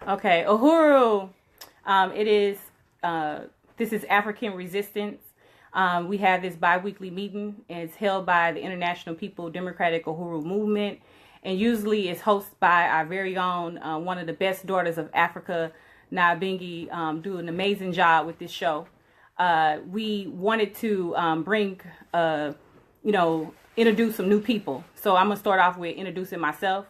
Okay, Uhuru. It is. This is African Resistance. We have this bi-weekly meeting. It's held by the International People Democratic Uhuru Movement, and usually it's hosted by our very own one of the best daughters of Africa, Mwavmita, do an amazing job with this show. We wanted to introduce some new people. So I'm gonna start off with introducing myself.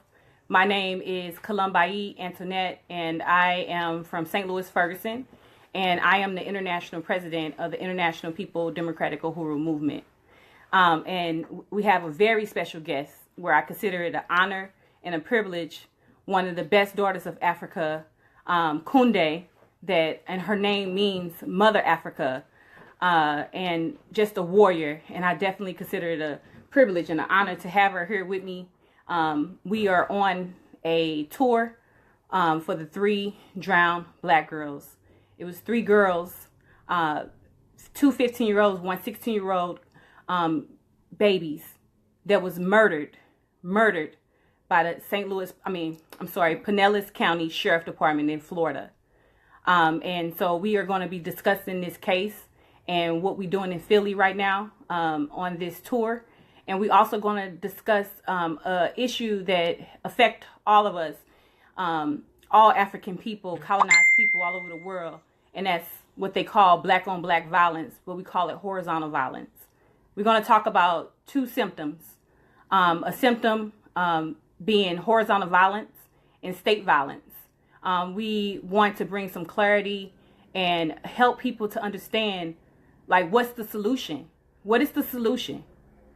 My name is Kalambayi Andenet, and I am from St. Louis, Ferguson, and I am the international president of the International People Democratic Uhuru Movement. And we have a very special guest where I consider it an honor and a privilege, one of the best daughters of Africa, Kunde, and her name means Mother Africa, and just a warrior. And I definitely consider it a privilege and an honor to have her here with me. We are on a tour for the 3 drowned black girls. It was 3 girls, 2 15-year-olds, 1 16-year-old babies that was murdered by the Pinellas County Sheriff Department in Florida. And so we are going to be discussing this case and what we're doing in Philly right now on this tour. And we also going to discuss an issue that affect all of us, all African people, colonized people all over the world. And that's what they call black on black violence, but we call it horizontal violence. We're going to talk about 2 symptoms. A symptom being horizontal violence and state violence. We want to bring some clarity and help people to understand, like, what's the solution? What is the solution?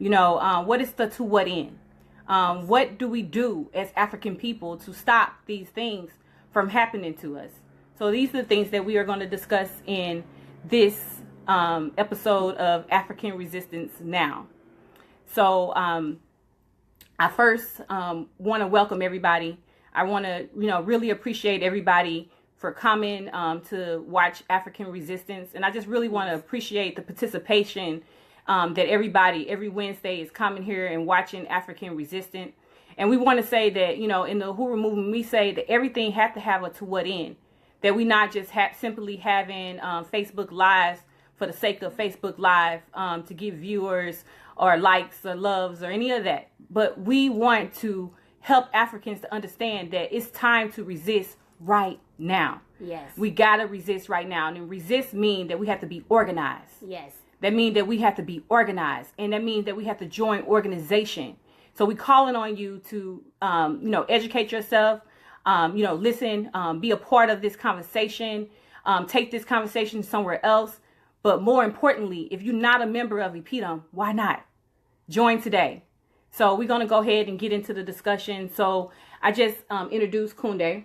What is the to what end? What do we do as African people to stop these things from happening to us? So these are the things that we are going to discuss in this episode of African Resistance Now. So I first want to welcome everybody. I want to, really appreciate everybody for coming to watch African Resistance. And I just really want to appreciate the participation that everybody every Wednesday is coming here and watching African Resistance. And we want to say that, in the Uhuru movement, we say that everything has to have a to what end. That we not just simply having Facebook Lives for the sake of Facebook Live to give viewers or likes or loves or any of that. But we want to help Africans to understand that it's time to resist right now. Yes. We got to resist right now. And resist means that we have to be organized. Yes. That means that we have to be organized. And that means that we have to join organization. So we calling on you to, educate yourself, listen, be a part of this conversation, take this conversation somewhere else. But more importantly, if you're not a member of InPDUM, why not? Join today. So we're going to go ahead and get into the discussion. So I just introduced Kunde.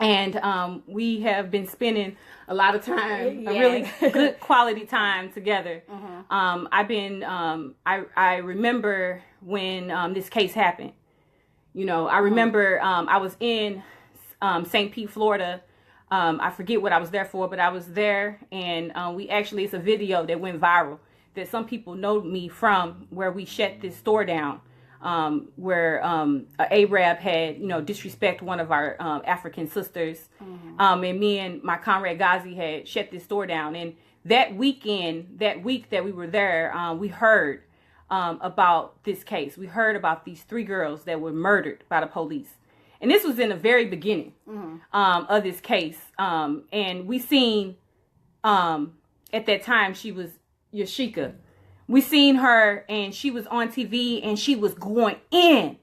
And we have been spending a lot of time, a really good quality time together. I remember when this case happened. I remember I was in St. Pete, Florida. I forget what I was there for, but I was there, and it's a video that went viral that some people know me from, where we shut this store down, where an Arab had, disrespect one of our African sisters. And me and my comrade Ghazi had shut this store down. And that week that we were there, we heard about this case. We heard about these 3 girls that were murdered by the police. And this was in the very beginning of this case. And we seen, at that time, she was Yashika. We seen her, and she was on TV, and she was going in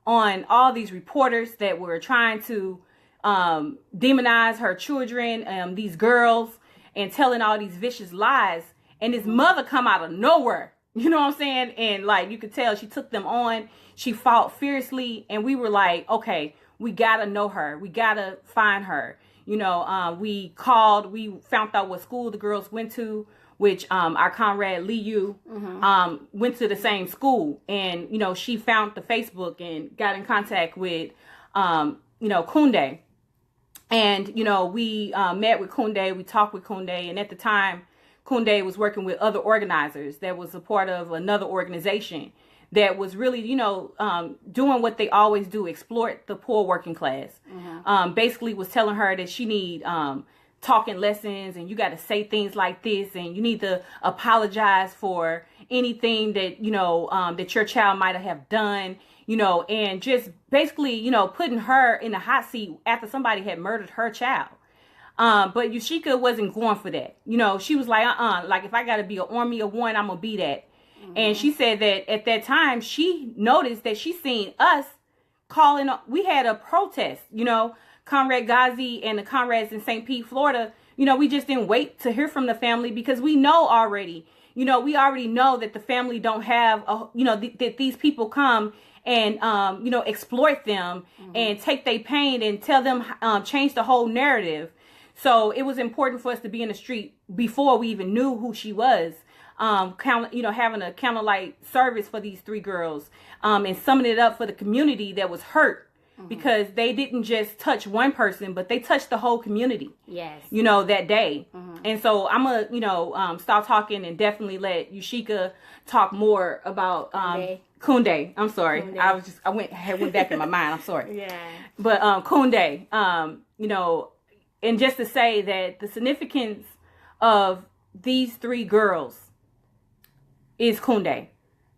on all these reporters that were trying to demonize her children, these girls, and telling all these vicious lies. And his mother come out of nowhere. You know what I'm saying? And like, you could tell she took them on. She fought fiercely. And we were like, okay, we got to know her. We got to find her. We called, we found out what school the girls went to, which our comrade Liu went to the same school. And, she found the Facebook and got in contact with, Kunde. And, we met with Kunde. We talked with Kunde. And at the time, Kunde was working with other organizers that was a part of another organization that was really, doing what they always do, exploit the poor working class. Basically was telling her that she need talking lessons, and you got to say things like this, and you need to apologize for anything that, that your child might have done, and just basically, putting her in the hot seat after somebody had murdered her child. But Yashika wasn't going for that. She was like, like if I got to be an army of one, I'm going to be that. And she said that at that time, she noticed that she seen us calling, we had a protest, Comrade Ghazi and the comrades in St. Pete, Florida. We just didn't wait to hear from the family because we know already, we already know that the family don't have, that these people come and, exploit them and take their pain and tell them, change the whole narrative. So it was important for us to be in the street before we even knew who she was. Having a candlelight service for these 3 girls, and summing it up for the community that was hurt because they didn't just touch one person, but they touched the whole community. Yes. That day. And so I'm gonna, stop talking and definitely let Yashika talk more about Kunde. I'm sorry. Kunde. I went back in my mind. I'm sorry. Yeah. But Kunde, and just to say that the significance of these 3 girls is Kunde.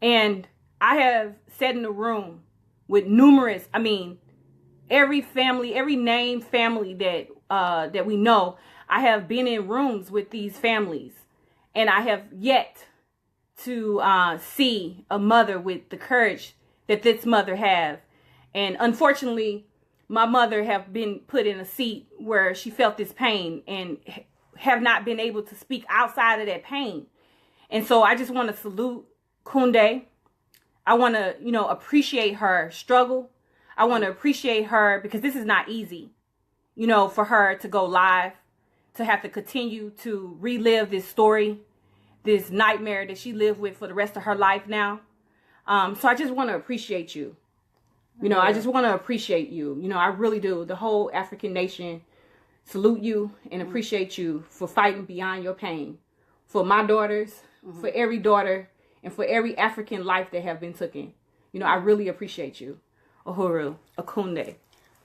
And I have sat in a room with numerous, every family, every named family that we know. I have been in rooms with these families, and I have yet to see a mother with the courage that this mother have. And unfortunately, my mother have been put in a seat where she felt this pain and have not been able to speak outside of that pain. And so I just want to salute Kunde. I want to, appreciate her struggle. I want to appreciate her because this is not easy, for her to go live, to have to continue to relive this story, this nightmare that she lived with for the rest of her life now. So I just want to appreciate you. I just want to appreciate you. I really do. The whole African nation salute you and appreciate you for fighting beyond your pain. For my daughters, for every daughter, and for every African life that have been taken. I really appreciate you. Uhuru, Kunde.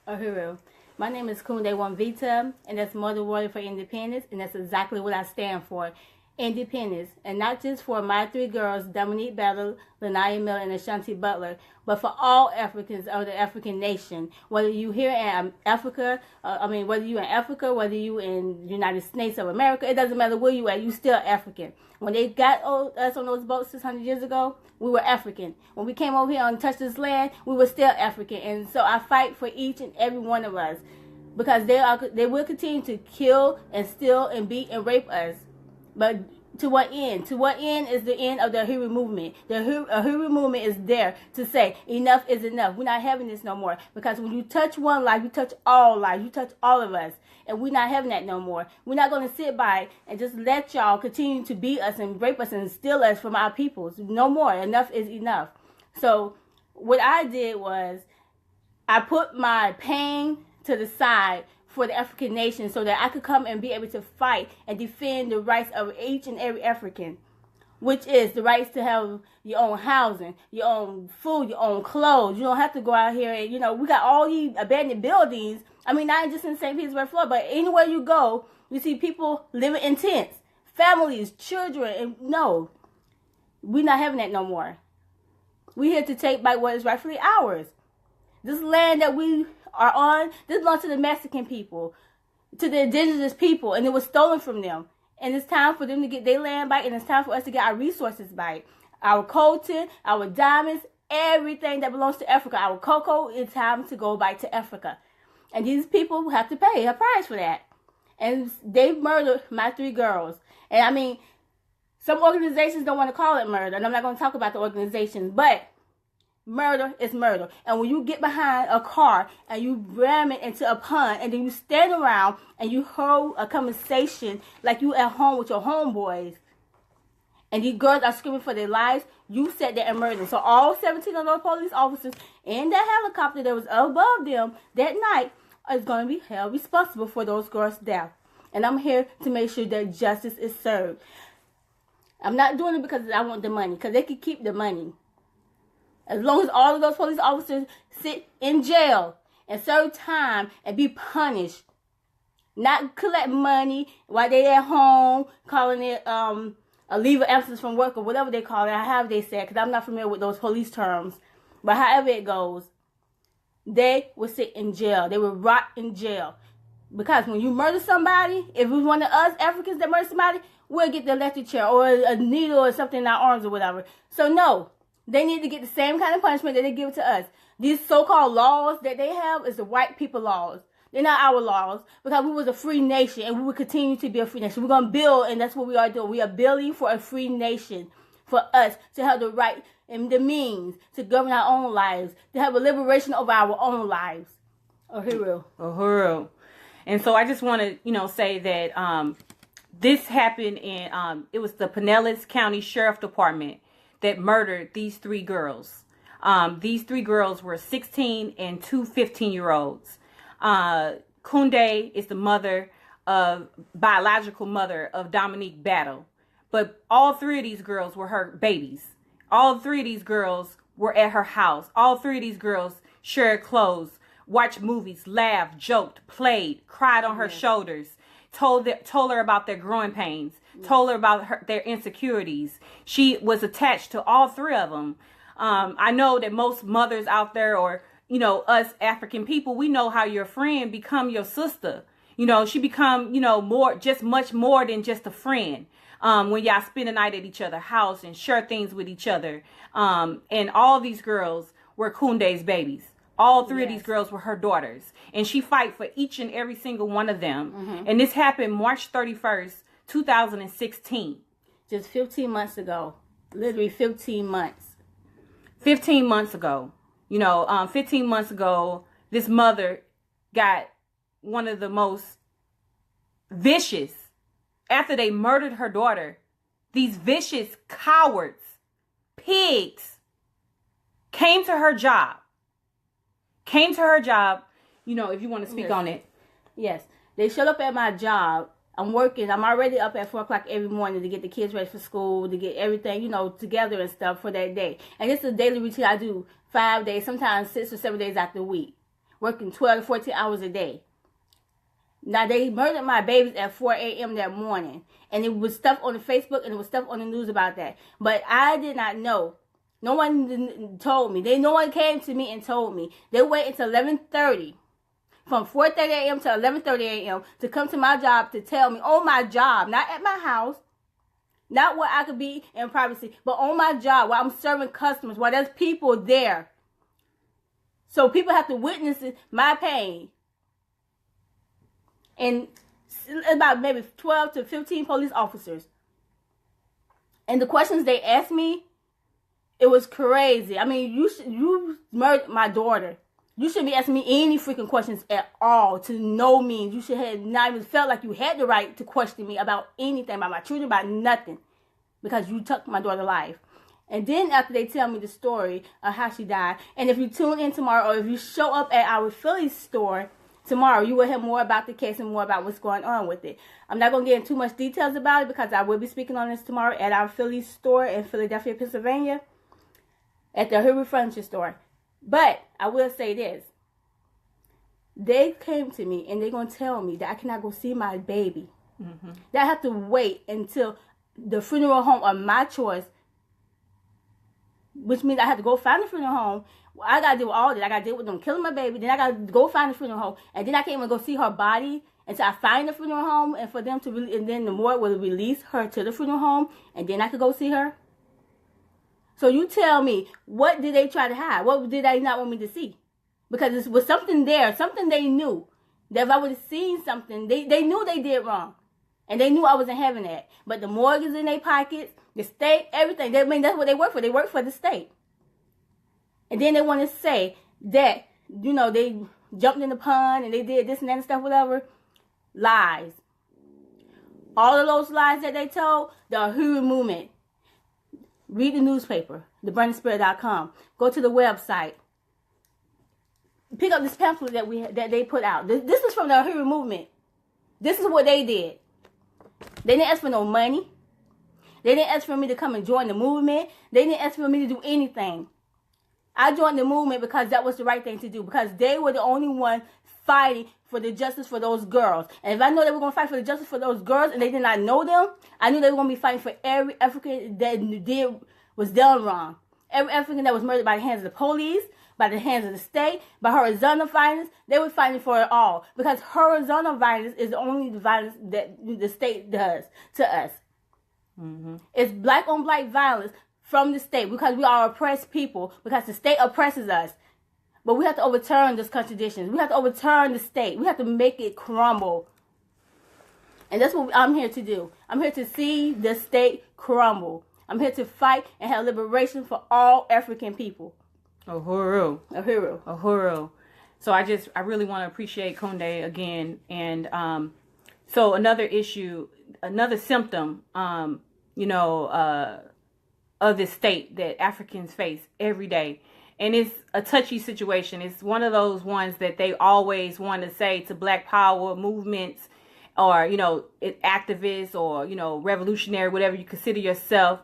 Uhuru. My name is Kunde Mwamvita, and that's Mother Warrior for Independence, and that's exactly what I stand for. Independence, and not just for my 3 girls, Dominique Battle, Lanaya Miller, and Ashanti Butler, but for all Africans of the African nation. Whether you here in Africa, whether you in Africa, whether you in the United States of America, it doesn't matter where you at, you still African. When they got us on those boats 600 years ago, we were African. When we came over here and touched this land, we were still African. And so I fight for each and every one of us, because they will continue to kill and steal and beat and rape us. But to what end? To what end is the end of the Uhuru movement? The Uhuru movement is there to say enough is enough. We're not having this no more. Because when you touch one life, you touch all life. You touch all of us. And we're not having that no more. We're not going to sit by and just let y'all continue to beat us and rape us and steal us from our peoples. No more. Enough is enough. So what I did was I put my pain to the side for the African nation so that I could come and be able to fight and defend the rights of each and every African, which is the rights to have your own housing, your own food, your own clothes. You don't have to go out here and, we got all these abandoned buildings. Not just in St. Petersburg, Florida, but anywhere you go, you see people living in tents, families, children, and no, we're not having that no more. We're here to take back what is rightfully ours. This land that we are on, this belongs to the Mexican people, to the indigenous people, and it was stolen from them. And it's time for them to get their land back, and it's time for us to get our resources back. Our coltan, our diamonds, everything that belongs to Africa, our cocoa, it's time to go back to Africa. And these people have to pay a price for that. And they murdered my 3 girls. And some organizations don't want to call it murder, and I'm not going to talk about the organizations, but murder is murder. And when you get behind a car and you ram it into a pond, and then you stand around and you hold a conversation like you at home with your homeboys, and these girls are screaming for their lives, you said that and murder. So all 17 of those police officers in that helicopter that was above them that night is going to be held responsible for those girls' death. And I'm here to make sure that justice is served. I'm not doing it because I want the money, because they can keep the money. As long as all of those police officers sit in jail and serve time and be punished, not collect money while they at home, calling it a leave of absence from work or whatever they call it, however they say it, because I'm not familiar with those police terms. But however it goes, they will sit in jail. They will rot in jail. Because when you murder somebody, if it was one of us Africans that murder somebody, we'll get the electric chair or a needle or something in our arms or whatever. So no, they need to get the same kind of punishment that they give to us. These so-called laws that they have is the white people laws. They're not our laws, because we was a free nation and we will continue to be a free nation. We're going to build, and that's what we are doing. We are building for a free nation, for us to have the right and the means to govern our own lives, to have a liberation over our own lives. Uhuru. Uhuru. And so I just want to, say that this happened in, it was the Pinellas County Sheriff Department that murdered these 3 girls. These 3 girls were 16 and 2 15-year-olds. Kunde is the biological mother of Dominique Battle. But all 3 of these girls were her babies. All 3 of these girls were at her house. All 3 of these girls shared clothes, watched movies, laughed, joked, played, cried on her shoulders, told her about their growing pains, told her about their insecurities. She was attached to all 3 of them. I know that most mothers out there, or us African people, we know how your friend become your sister. She become, much more than just a friend. When y'all spend the night at each other's house and share things with each other. And all these girls were Kunde's babies. All 3 of these girls were her daughters. And she fight for each and every single one of them. Mm-hmm. And this happened March 31st, 2016. Just 15 months ago. Literally 15 months. 15 months ago. 15 months ago, this mother got one of the most vicious, after they murdered her daughter, these vicious cowards, pigs, came to her job. If you want to speak on it. Yes. They showed up at my job. I'm working. I'm already up at 4 o'clock every morning to get the kids ready for school, to get everything, together and stuff for that day. And it's a daily routine I do 5 days, sometimes 6 or 7 days out the week, working 12 to 14 hours a day. Now, they murdered my babies at 4 a.m. that morning. And it was stuff on the Facebook and it was stuff on the news about that. But I did not know. No one told me. No one came to me and told me. They waited until 11:30. From 4:30 a.m. to 11:30 a.m. to come to my job to tell me on my job, not at my house, not where I could be in privacy, but on my job while I'm serving customers, while there's people there. So people have to witness my pain. And about maybe 12 to 15 police officers. And the questions they asked me, it was crazy. I mean, you murdered my daughter. You shouldn't be asking me any freaking questions at all. To no means. You should have not even felt like you had the right to question me about anything, about my children, about nothing. Because you took my daughter's life. And then after they tell me the story of how she died, and if you tune in tomorrow, or if you show up at our Philly store tomorrow, you will hear more about the case and more about what's going on with it. I'm not going to get into too much details about it because I will be speaking on this tomorrow at our Philly store in Philadelphia, Pennsylvania, at the Uhuru Furniture Store. But I will say this. They came to me and they're going to tell me that I cannot go see my baby. Mm-hmm. That I have to wait until the funeral home of my choice, which means I have to go find the funeral home. I got to deal with all this. I got to deal with them killing my baby. Then I got to go find the funeral home. And then I can't even go see her body until I find the funeral home. And for them to and then the morgue will release her to the funeral home. And then I could go see her. So you tell me, what did they try to hide? What did they not want me to see? Because it was something there, something they knew. That if I would have seen something, they knew they did wrong. And they knew I wasn't having that. But the morgue is in their pockets, the state, everything. That's what they work for. They work for the state. And then they want to say that, they jumped in the pond and they did this and that and stuff, whatever. Lies. All of those lies that they told, the Uhuru movement. Read the newspaper, theburningspirit.com. Go to the website. Pick up this pamphlet that they put out. This is from the Uhuru movement. This is what they did. They didn't ask for no money. They didn't ask for me to come and join the movement. They didn't ask for me to do anything. I joined the movement because that was the right thing to do, because they were the only one fighting for the justice for those girls. And if I know they were going to fight for the justice for those girls and they did not know them, I knew they were going to be fighting for every African that was done wrong. Every African that was murdered by the hands of the police, by the hands of the state, by horizontal violence, they were fighting for it all. Because horizontal violence is the only violence that the state does to us. Mm-hmm. It's black on black violence from the state, because we are oppressed people, because the state oppresses us. But we have to overturn those contradictions. We have to overturn the state. We have to make it crumble. And that's what I'm here to do. I'm here to see the state crumble. I'm here to fight and have liberation for all African people. Uhuru. Uhuru. Uhuru. So I really want to appreciate Kunde again. And so another issue, another symptom, of this state that Africans face every day. And it's a touchy situation. It's one of those ones that they always want to say to Black Power movements or, activists or, revolutionary, whatever you consider yourself.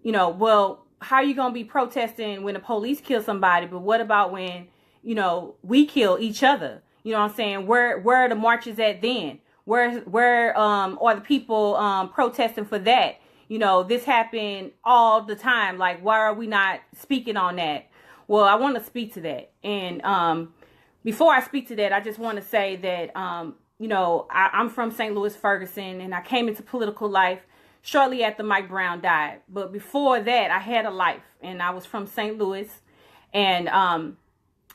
Well, how are you going to be protesting when the police kill somebody? But what about when, we kill each other? You know what I'm saying? Where are the marches at then? Where are the people protesting for that? This happened all the time. Like, why are we not speaking on that? Well, I want to speak to that. And before I speak to that, I just want to say that, I'm from St. Louis, Ferguson, and I came into political life shortly after Mike Brown died. But before that, I had a life, and I was from St. Louis. And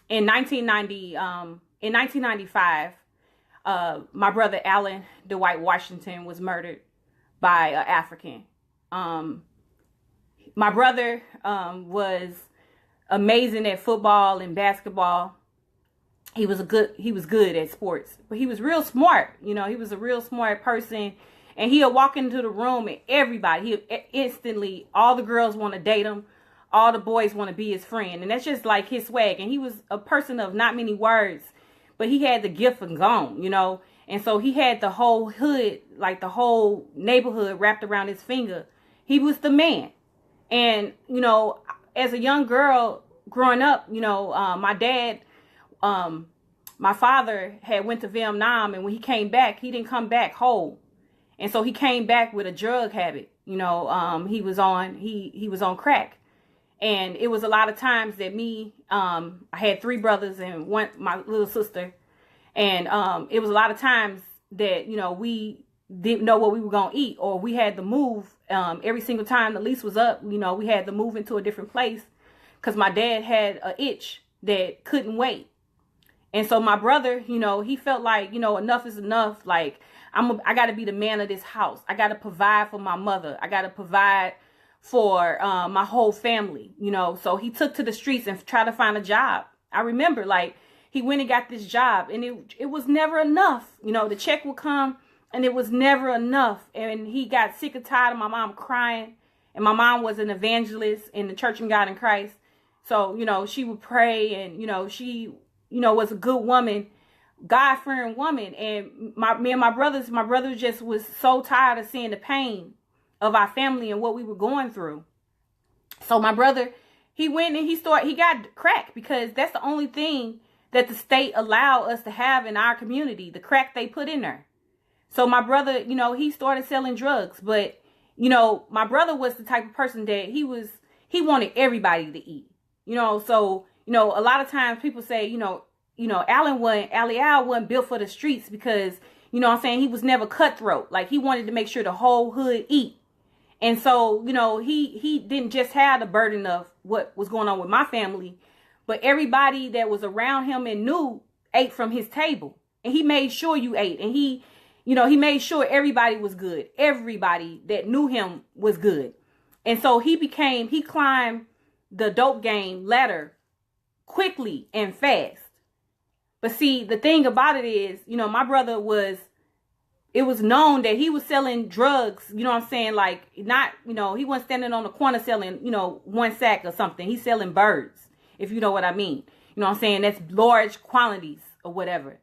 in 1995, my brother Allen Dwight Washington was murdered by an African. My brother was amazing at football and basketball. He was good at sports, but he was real smart. He was a real smart person, and he'll walk into the room and instantly, all the girls want to date him. All the boys want to be his friend, and that's just like his swag. And he was a person of not many words, but he had the gift of gone, and so he had the whole hood, like the whole neighborhood wrapped around his finger. He was the man. And, as a young girl growing up, my dad, my father had went to Vietnam, and when he came back, he didn't come back whole. And so he came back with a drug habit. He was on crack. And it was a lot of times that I had 3 brothers and my little sister. And it was a lot of times that, we didn't know what we were going to eat, or we had to move every single time the lease was up. We had to move into a different place because my dad had an itch that couldn't wait. And so my brother, he felt like, enough is enough. Like, I got to be the man of this house. I got to provide for my mother. I got to provide for my whole family, So he took to the streets and tried to find a job. I remember, like, he went and got this job, and it was never enough. The check would come, and it was never enough. And he got sick and tired of my mom crying. And my mom was an evangelist in the Church of God in Christ. So, she would pray, and, she, was a good woman, God-fearing woman. And me and my brother just was so tired of seeing the pain of our family and what we were going through. So my brother, he went and he got crack, because that's the only thing that the state allowed us to have in our community, the crack they put in there. So my brother, he started selling drugs, but, my brother was the type of person that he wanted everybody to eat, so, a lot of times people say, Ali Al wasn't built for the streets because, he was never cutthroat. Like, he wanted to make sure the whole hood eat. And so, he didn't just have the burden of what was going on with my family, but everybody that was around him and knew ate from his table. And he made sure you ate. And he made sure everybody was good. Everybody that knew him was good. And so he climbed the dope game ladder quickly and fast. But see, the thing about it is, my brother it was known that he was selling drugs, like, not, he wasn't standing on the corner selling, 1 sack or something. He's selling birds, if you know what I mean. That's large quantities or whatever.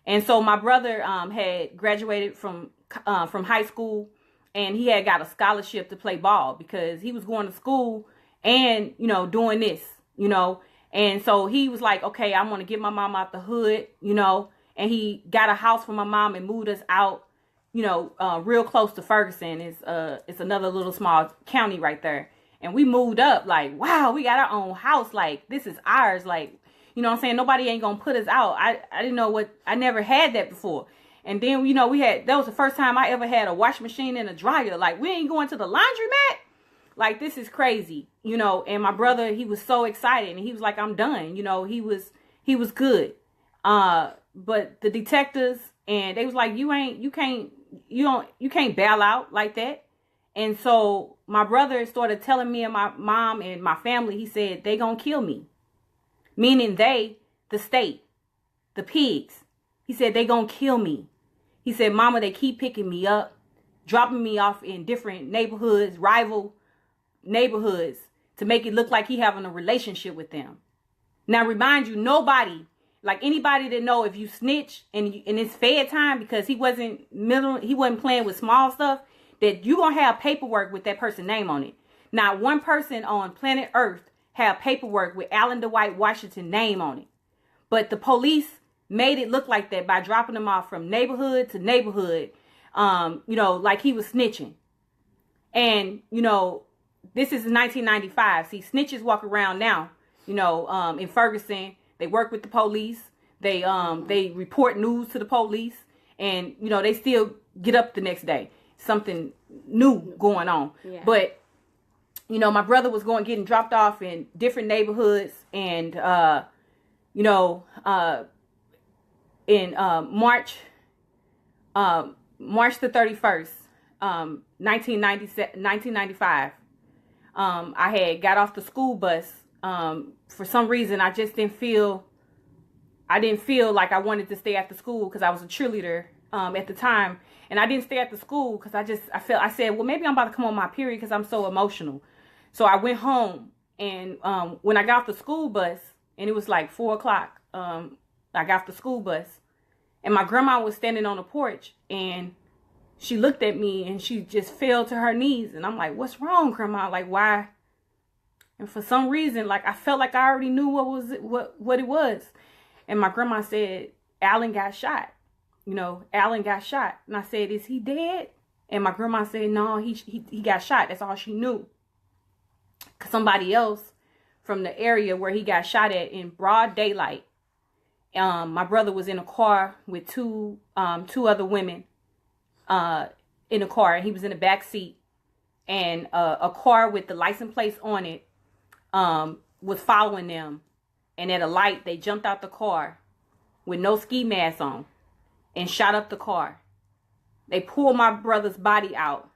And so my brother had graduated from high school, and he had got a scholarship to play ball because he was going to school and, doing this, And so he was like, okay, I'm going to get my mom out the hood, you know, and he got a house for my mom and moved us out, you know, real close to Ferguson. It's another little small county right there. And we moved up like, wow, we got our own house. Like, this is ours. Like, you know what I'm saying? Nobody ain't going to put us out. I didn't know I never had that before. And then, you know, that was the first time I ever had a washing machine and a dryer. Like, we ain't going to the laundromat. Like, this is crazy, you know. And my brother, he was so excited, and he was like, I'm done. You know, he was good. But the detectives, and they was like, you can't bail out like that. And so my brother started telling me and my mom and my family, he said, they gonna kill me. Meaning the state, the pigs. He said, they gonna kill me. He said, mama, they keep picking me up, dropping me off in different neighborhoods, rival neighborhoods, to make it look like he having a relationship with them. Now, remind you, nobody, like anybody that know, if you snitch and it's fair time, because he wasn't playing with small stuff, that you gonna have paperwork with that person's name on it. Not one person on planet Earth have paperwork with Allen Dwight Washington name on it. But the police made it look like that by dropping him off from neighborhood to neighborhood, you know, like he was snitching. And, you know, this is 1995. See, snitches walk around now, you know, in Ferguson. They work with the police. They report news to the police. And, you know, they still get up the next day. Something new going on. Yeah. But, you know, my brother was getting dropped off in different neighborhoods. And, you know, in March the 31st, 1995, I had got off the school bus. For some reason, I didn't feel like I wanted to stay at the school, because I was a cheerleader at the time. And I didn't stay at the school because I said, well, maybe I'm about to come on my period because I'm so emotional. So I went home, and when I got off the school bus, and it was like 4 o'clock, I got off the school bus, and my grandma was standing on the porch, and she looked at me and she just fell to her knees. And I'm like, what's wrong, Grandma? Like, why? And for some reason, like, I felt like I already knew what it was. And my grandma said, Alan got shot. You know, Alan got shot. And I said, is he dead? And my grandma said, no, he got shot. That's all she knew. 'Cause somebody else from the area where he got shot at in broad daylight, my brother was in a car with two other women in a car, and he was in the back seat, and a car with the license plates on it was following them, and at a light they jumped out the car with no ski mask on and shot up the car. They pulled my brother's body out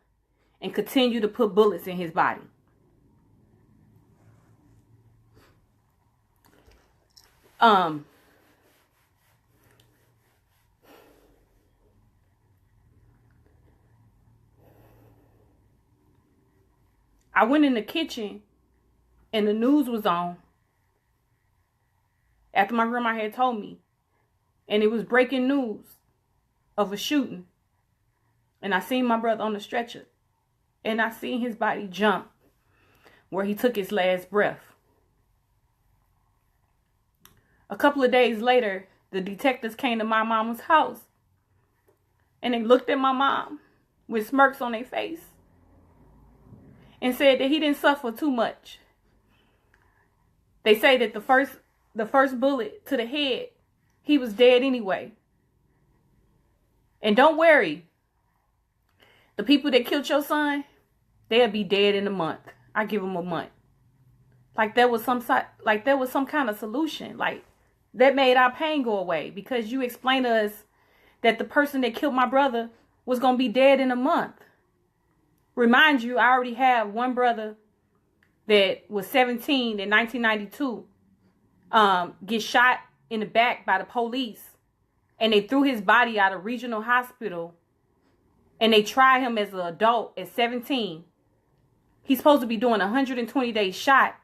and continued to put bullets in his body. I went in the kitchen and the news was on after my grandma had told me, and it was breaking news of a shooting. And I seen my brother on the stretcher, and I seen his body jump where he took his last breath. A couple of days later, the detectives came to my mama's house, and they looked at my mom with smirks on their face and said that he didn't suffer too much. They say that the first bullet to the head, he was dead anyway. And don't worry, the people that killed your son, they'll be dead in a month. I give them a month. Like there was some kind of solution. Like that made our pain go away, because you explained to us that the person that killed my brother was going to be dead in a month. Remind you, I already have one brother that was 17 in 1992, get shot in the back by the police, and they threw his body out of regional hospital, and they tried him as an adult at 17. He's supposed to be doing a 120-day shot,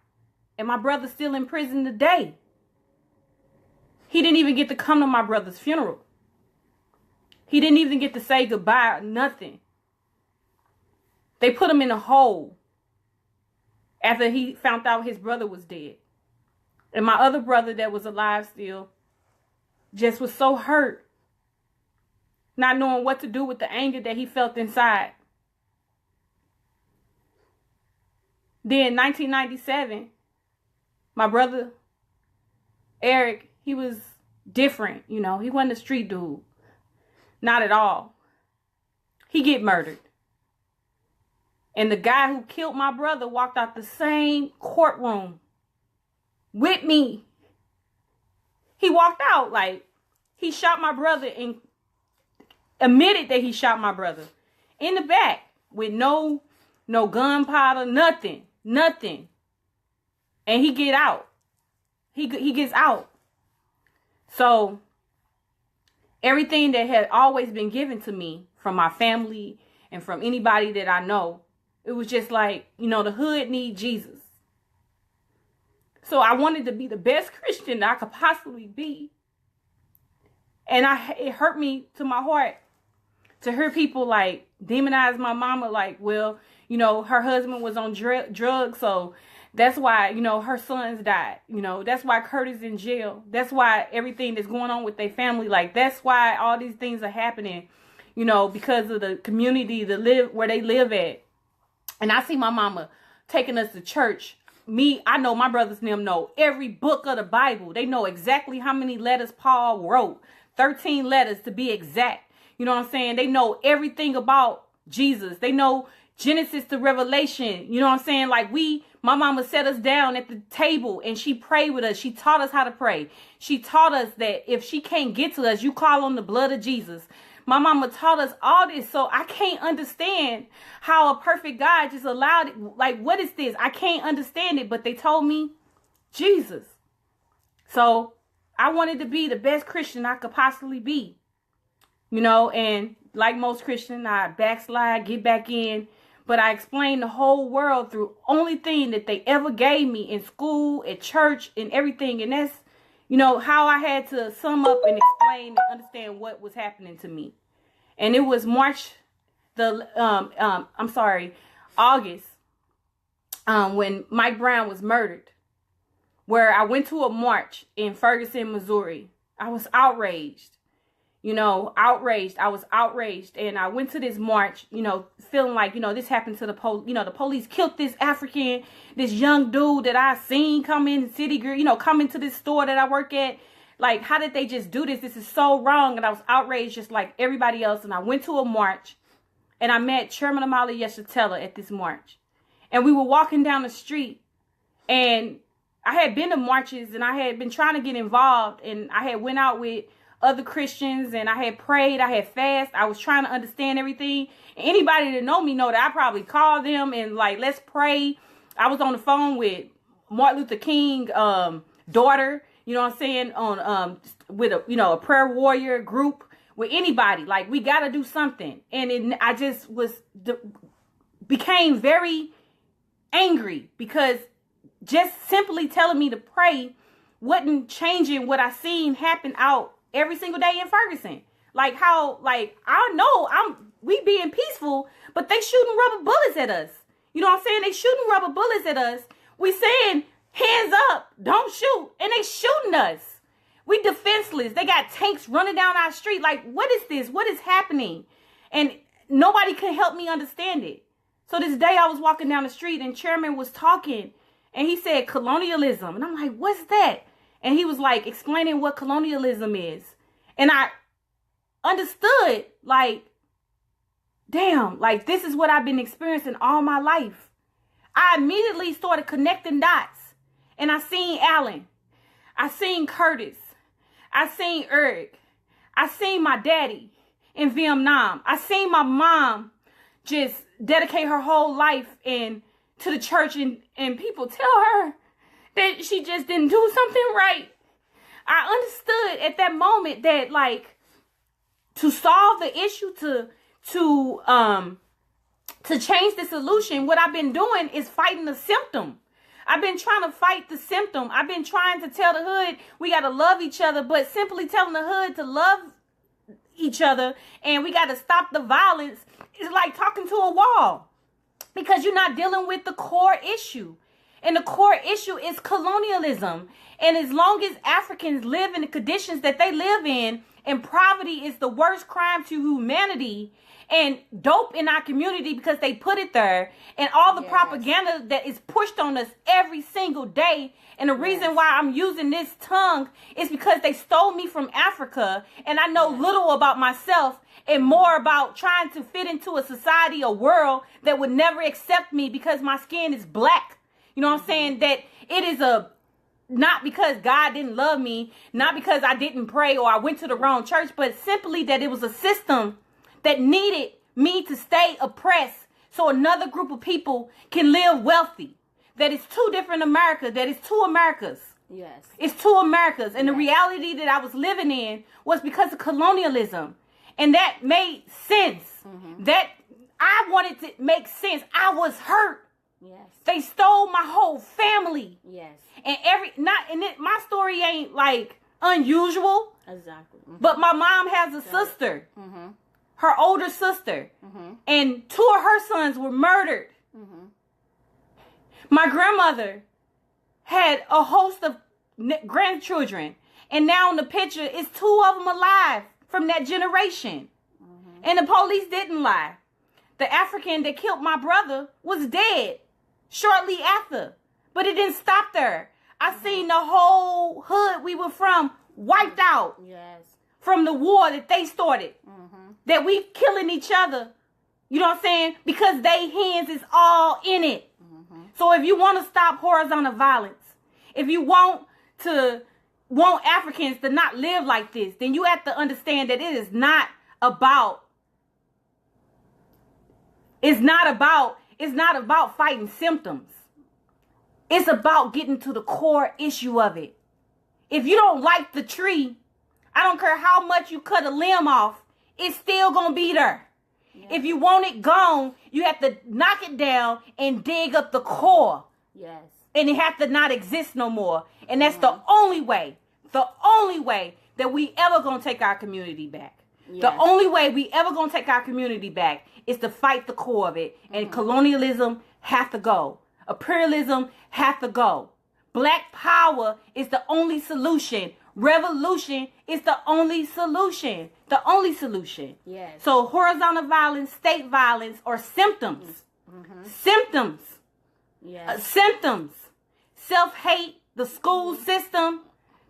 and my brother's still in prison today. He didn't even get to come to my brother's funeral. He didn't even get to say goodbye, nothing. They put him in a hole after he found out his brother was dead. And my other brother that was alive still just was so hurt, not knowing what to do with the anger that he felt inside. Then 1997, my brother Eric, he was different, you know. He wasn't a street dude. Not at all. He get murdered. And the guy who killed my brother walked out the same courtroom with me. He walked out like he shot my brother and admitted that he shot my brother in the back with no gunpowder, nothing. And he get out. He gets out. So everything that had always been given to me from my family and from anybody that I know, it was just like, you know, the hood need Jesus. So I wanted to be the best Christian that I could possibly be. And it hurt me to my heart to hear people like demonize my mama, like, well, you know, her husband was on drugs, so that's why, you know, her sons died. You know, that's why Curtis in jail. That's why everything that's going on with their family, like, that's why all these things are happening, you know, because of the community where they live at. And I see my mama taking us to church. I know my brothers and them know every book of the Bible. They know exactly how many letters Paul wrote. 13 letters to be exact. You know what I'm saying? They know everything about Jesus. They know Genesis to Revelation. You know what I'm saying? Like my mama set us down at the table and she prayed with us. She taught us how to pray. She taught us that if she can't get to us, you call on the blood of Jesus. My mama taught us all this. So I can't understand how a perfect God just allowed it. Like, what is this? I can't understand it. But they told me Jesus. So I wanted to be the best Christian I could possibly be. You know, and like most Christians, I backslide, get back in. But I explained the whole world through only thing that they ever gave me in school, at church, and everything. And that's, you know, how I had to sum up and explain and understand what was happening to me. And it was August, when Mike Brown was murdered, where I went to a march in Ferguson, Missouri. I was outraged. You know, outraged. I was outraged. And I went to this march, you know, feeling like, you know, this happened to the police. You know, the police killed this young dude that I seen come in come into this store that I work at. Like, how did they just do this? This is so wrong. And I was outraged just like everybody else. And I went to a march and I met Chairman Amali Yeshatella at this march. And we were walking down the street and I had been to marches and I had been trying to get involved. And I had went out with other Christians and I had prayed, I had fasted, I was trying to understand everything. And anybody that know me know that I probably called them and like, let's pray. I was on the phone with Martin Luther King daughter, you know what I'm saying, on with a prayer warrior group, with anybody. Like, we got to do something. And I just became very angry because just simply telling me to pray wasn't changing what I seen happen out every single day in Ferguson. Like how, like, I know we being peaceful, but they shooting rubber bullets at us. You know what I'm saying? They shooting rubber bullets at us. We saying, hands up, don't shoot. And they shooting us. We defenseless. They got tanks running down our street. Like, what is this? What is happening? And nobody could help me understand it. So this day I was walking down the street and Chairman was talking and he said colonialism. And I'm like, what's that? And he was like explaining what colonialism is. And I understood, like, damn, like, this is what I've been experiencing all my life. I immediately started connecting dots. And I seen Alan. I seen Curtis. I seen Eric. I seen my daddy in Vietnam. I seen my mom just dedicate her whole life to the church and people tell her that she just didn't do something right. I understood at that moment that, like, to solve the issue, to change the solution, what I've been doing is fighting the symptom. I've been trying to fight the symptom. I've been trying to tell the hood we got to love each other, but simply telling the hood to love each other and we got to stop the violence is like talking to a wall because you're not dealing with the core issue. And the core issue is colonialism. And as long as Africans live in the conditions that they live in, and poverty is the worst crime to humanity, and dope in our community because they put it there, and all the propaganda that is pushed on us every single day. And the reason why I'm using this tongue is because they stole me from Africa, and I know little about myself and more about trying to fit into a society, a world that would never accept me because my skin is black. You know what I'm saying? That it is not because God didn't love me, not because I didn't pray or I went to the wrong church, but simply that it was a system that needed me to stay oppressed so another group of people can live wealthy. That it's two different Americas, that it's two Americas. Yes. It's two Americas. And the reality that I was living in was because of colonialism. And that made sense. That I wanted to make sense. I was hurt. Yes. They stole my whole family. Yes. And my story ain't like unusual. Exactly. But my mom has a sister. Her older sister. And two of her sons were murdered. My grandmother had a host of grandchildren. And now in the picture, it's two of them alive from that generation. And the police didn't lie. The African that killed my brother was dead shortly after. But it didn't stop there. I seen the whole hood we were from wiped out. Yes. From the war that they started. That we killing each other. You know what I'm saying? Because they hands is all in it. So if you want to stop horizontal violence, if you want Africans to not live like this, then you have to understand that it is not about fighting symptoms. It's about getting to the core issue of it. If you don't like the tree, I don't care how much you cut a limb off, it's still going to be there. Yeah. If you want it gone, you have to knock it down and dig up the core. Yes. And it has to not exist no more. And that's the only way that we ever going to take our community back. Yes. The only way we ever going to take our community back is to fight the core of it. And colonialism has to go. Imperialism has to go. Black power is the only solution. Revolution is the only solution. The only solution. Yes. So horizontal violence, state violence, or symptoms. Symptoms. Yes. Symptoms. Self-hate, the school system,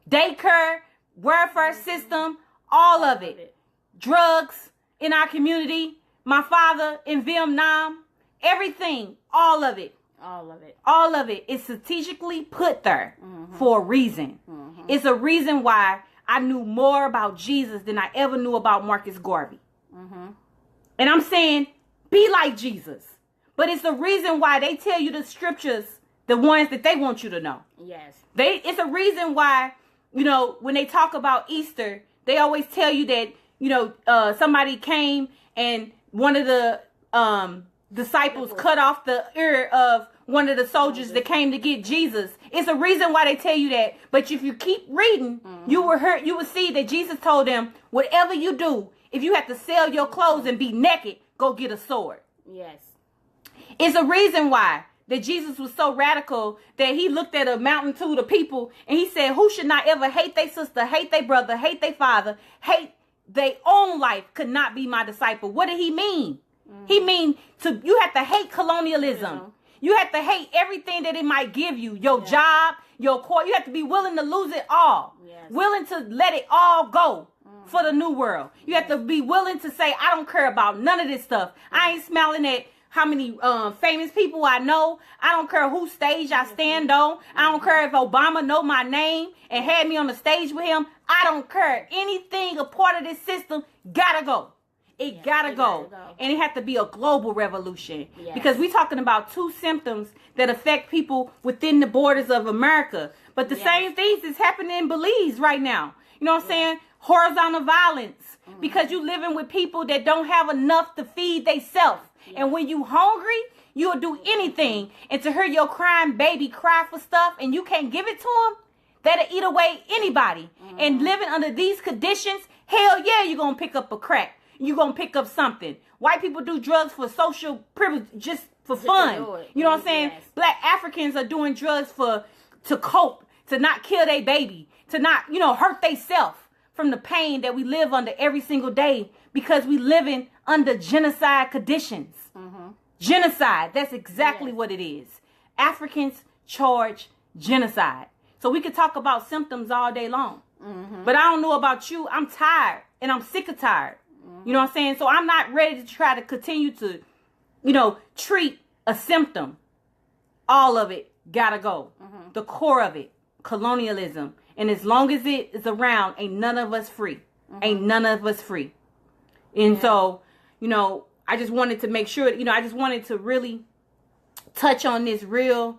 daycare, welfare system, all of it. Drugs in our community, my father in Vietnam, everything, all of it. All of it. All of it is strategically put there for a reason. It's a reason why I knew more about Jesus than I ever knew about Marcus Garvey. And I'm saying, be like Jesus. But it's the reason why they tell you the scriptures, the ones that they want you to know. Yes. It's a reason why, you know, when they talk about Easter, they always tell you that, you know, somebody came and one of the disciples cut off the ear of one of the soldiers that came to get Jesus. It's a reason why they tell you that. But if you keep reading, you will see that Jesus told them, whatever you do, if you have to sell your clothes and be naked, go get a sword. Yes. It's a reason why that Jesus was so radical that he looked at a multitude of people and he said, who should not ever hate their sister, hate their brother, hate their father, hate their own life could not be my disciple. What did he mean? He mean you have to hate colonialism. You have to hate everything that it might give you. Your job, your core. You have to be willing to lose it all. Yes. Willing to let it all go for the new world. You have to be willing to say, I don't care about none of this stuff. I ain't smiling at how many famous people I know. I don't care whose stage I stand on. I don't care if Obama know my name and had me on the stage with him. I don't care. Anything a part of this system gotta go. It gotta go. And it has to be a global revolution. Yes. Because we're talking about two symptoms that affect people within the borders of America. But the same things is happening in Belize right now. You know what I'm saying? Horizontal violence. Because you living with people that don't have enough to feed themselves. And when you hungry, you'll do anything. And to hear your crying baby cry for stuff and you can't give it to them, that'll eat away anybody. And living under these conditions, hell yeah, you're going to pick up a crack. you're going to pick up something. White people do drugs for social privilege, just for fun. You know what I'm saying? Yes. Black Africans are doing drugs to cope, to not kill their baby, to not, hurt themselves from the pain that we live under every single day because we living under genocide conditions. Genocide. That's exactly what it is. Africans charge genocide. So we could talk about symptoms all day long. But I don't know about you. I'm tired and I'm sick of tired. You know what I'm saying? So I'm not ready to try to continue to, treat a symptom. All of it gotta go. The core of it, colonialism. And as long as it is around, ain't none of us free. Ain't none of us free. And so, I just wanted to make sure, I just wanted to really touch on this real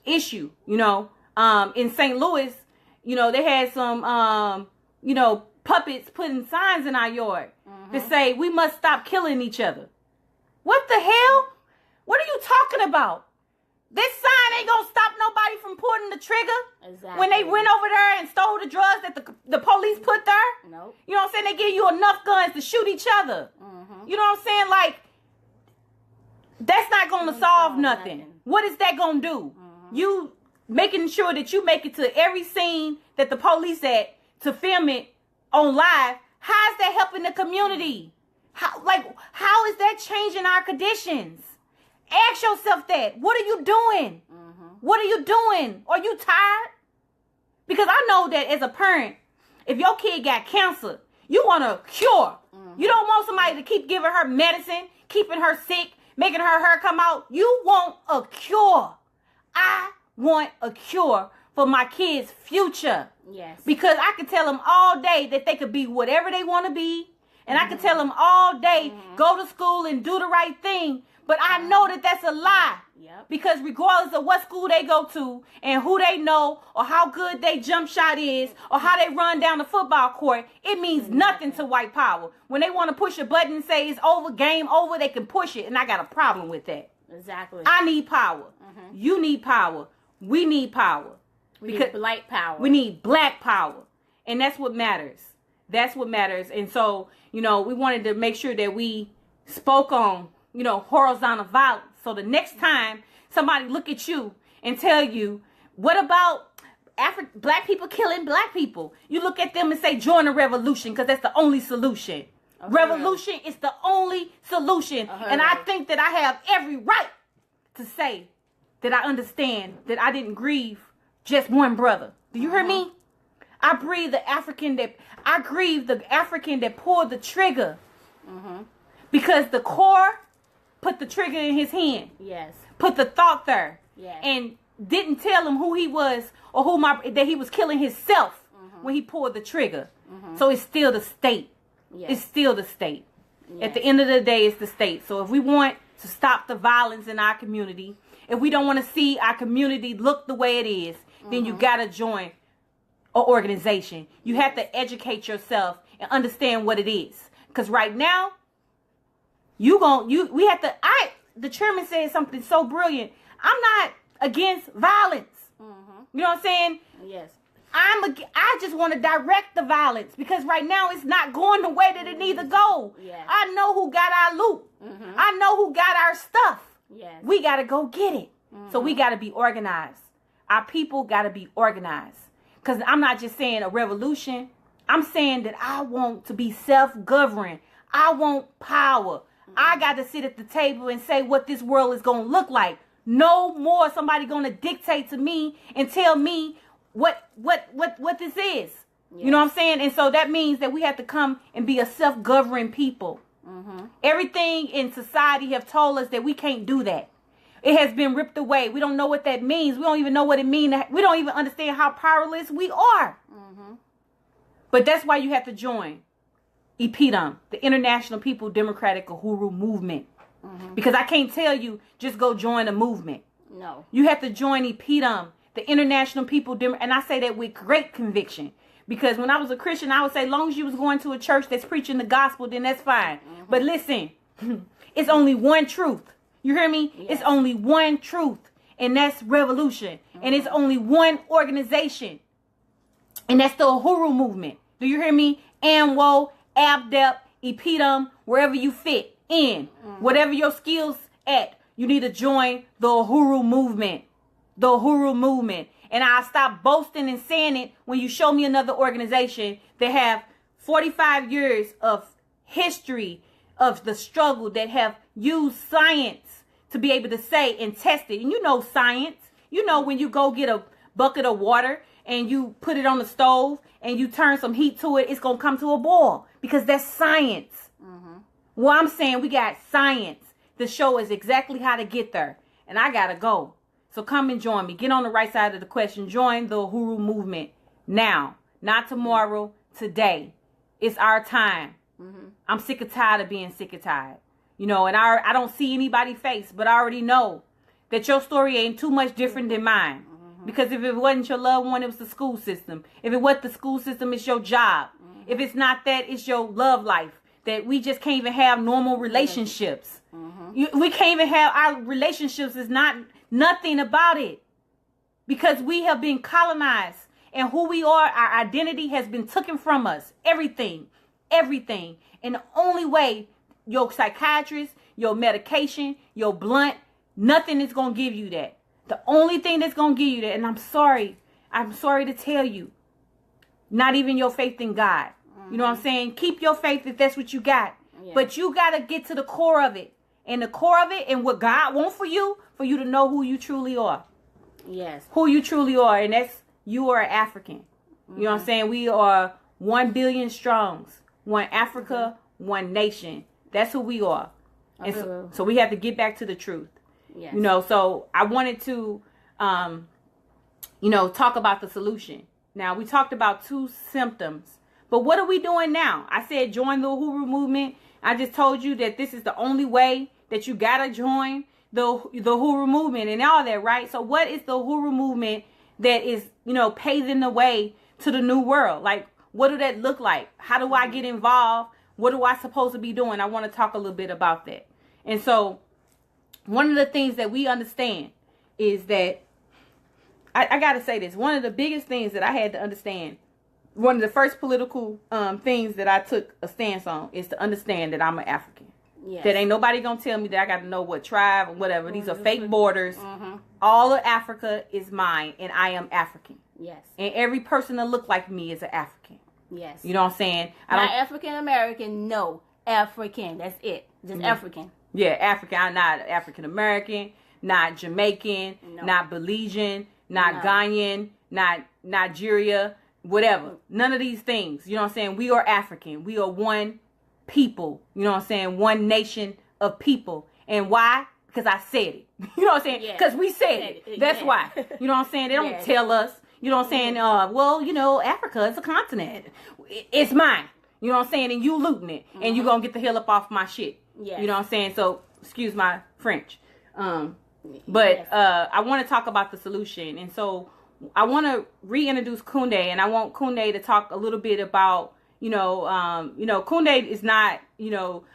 issue. In St. Louis, they had some, puppets putting signs in our yard to say we must stop killing each other. What the hell? What are you talking about? This sign ain't gonna stop nobody from pulling the trigger. Exactly. When they went over there and stole the drugs that the police put there. Nope. You know what I'm saying? They give you enough guns to shoot each other. You know what I'm saying? Like, that's not gonna solve nothing. What is that gonna do? You making sure that you make it to every scene that the police at to film it on live. How is that helping the community? How is that changing our conditions? Ask yourself that. What are you doing? What are you doing? Are you tired? Because I know that as a parent, if your kid got cancer, you want a cure. You don't want somebody to keep giving her medicine, keeping her sick, making her hair come out. You want a cure. I want a cure for my kids' future. Yes. Because I can tell them all day that they could be whatever they want to be. And I can tell them all day, go to school and do the right thing. But I know that that's a lie. Yep. Because regardless of what school they go to and who they know or how good they jump shot is or how they run down the football court, it means nothing to white power. When they want to push a button and say it's over, game over, they can push it. And I got a problem with that. Exactly. I need power. You need power. We need power. We need black power. We need black power. And that's what matters. That's what matters. And so, we wanted to make sure that we spoke on, horizontal violence. So the next time somebody look at you and tell you, what about black people killing black people? You look at them and say, join a revolution because that's the only solution. Revolution is the only solution. And I think that I have every right to say that I understand that I didn't grieve just one brother. Do you hear me? I grieve the African that pulled the trigger. Because the core put the trigger in his hand. Yes. Put the thought there. Yes. And didn't tell him who he was or that he was killing himself when he pulled the trigger. So it's still the state. Yes. It's still the state. Yes. At the end of the day, it's the state. So if we want to stop the violence in our community, if we don't want to see our community look the way it is, then you got to join an organization. You have to educate yourself and understand what it is. Because right now, the chairman said something so brilliant. I'm not against violence. You know what I'm saying? Yes. I just want to direct the violence because right now it's not going the way that it needs to go. Yes. I know who got our loot. I know who got our stuff. Yes. We got to go get it. So we got to be organized. Our people got to be organized. Because I'm not just saying a revolution. I'm saying that I want to be self-governing. I want power. I got to sit at the table and say what this world is going to look like. No more somebody going to dictate to me and tell me what this is. Yes. You know what I'm saying? And so that means that we have to come and be a self-governing people. Everything in society have told us that we can't do that. It has been ripped away. We don't know what that means. We don't even know what it means. We don't even understand how powerless we are. But that's why you have to join InPDUM, the International People Democratic Uhuru Movement. Because I can't tell you, just go join a movement. No. You have to join InPDUM, the International People Democratic. And I say that with great conviction. Because when I was a Christian, I would say, as long as you was going to a church that's preaching the gospel, then that's fine. But listen, it's only one truth. You hear me? Yes. It's only one truth. And that's revolution. And it's only one organization. And that's the Uhuru movement. Do you hear me? AMWO, ABDEP, InPDUM, wherever you fit in, whatever your skills at, you need to join the Uhuru movement. The Uhuru movement. And I'll stop boasting and saying it when you show me another organization that have 45 years of history of the struggle, that have used science to be able to say and test it. And you know science. You know when you go get a bucket of water and you put it on the stove and you turn some heat to it, it's going to come to a boil because that's science. Well, I'm saying we got science to show us exactly how to get there. And I got to go. So come and join me. Get on the right side of the question. Join the Uhuru movement now. Not tomorrow, today. It's our time. I'm sick and tired of being sick and tired. You know, and I don't see anybody's face, but I already know that your story ain't too much different than mine. Because if it wasn't your loved one, it was the school system. If it wasn't the school system, it's your job. If it's not that, it's your love life. That we just can't even have normal relationships. We can't even have our relationships. Is not nothing about it. Because we have been colonized. And who we are, our identity has been taken from us. Everything. Everything. And the only way, your psychiatrist, your medication, your blunt, nothing is going to give you that. The only thing that's going to give you that, and I'm sorry to tell you, not even your faith in God. You know what I'm saying? Keep your faith if that's what you got. Yeah. But you got to get to the core of it. And the core of it and what God wants for you to know who you truly are. Yes. Who you truly are. And that's, you are African. You know what I'm saying? We are 1 billion strongs. One Africa, one nation. That's who we are. And so we have to get back to the truth. Yes. You know, so I wanted to, talk about the solution. Now, we talked about 2 symptoms. But what are we doing now? I said join the Uhuru movement. I just told you that this is the only way that you got to join the Uhuru movement and all that, right? So what is the Uhuru movement that is, paving the way to the new world? Like, what do that look like? How do I get involved? What do I supposed to be doing? I want to talk a little bit about that. And so one of the things that we understand is that, I got to say this, one of the biggest things that I had to understand, one of the first political things that I took a stance on is to understand that I'm an African. Yes. That ain't nobody going to tell me that I got to know what tribe or whatever. These are fake borders. All of Africa is mine, and I am African. Yes. And every person that look like me is an African. Yes. You know what I'm saying? Not African American, no. African. That's it. Just African. Yeah, African. I'm not African American, not Jamaican, not Belizean, not Ghanaian, not Nigeria, whatever. None of these things. You know what I'm saying? We are African. We are one people. You know what I'm saying? One nation of people. And why? Because I said it. You know what I'm saying? Because we said it. That's why. You know what I'm saying? They don't tell us. You know what I'm saying? Africa is a continent. It's mine. You know what I'm saying? And you looting it. And you going to get the hell up off my shit. Yes. You know what I'm saying? So, excuse my French. I want to talk about the solution. And so, I want to reintroduce Kunde. And I want Kunde to talk a little bit about, Kunde is not,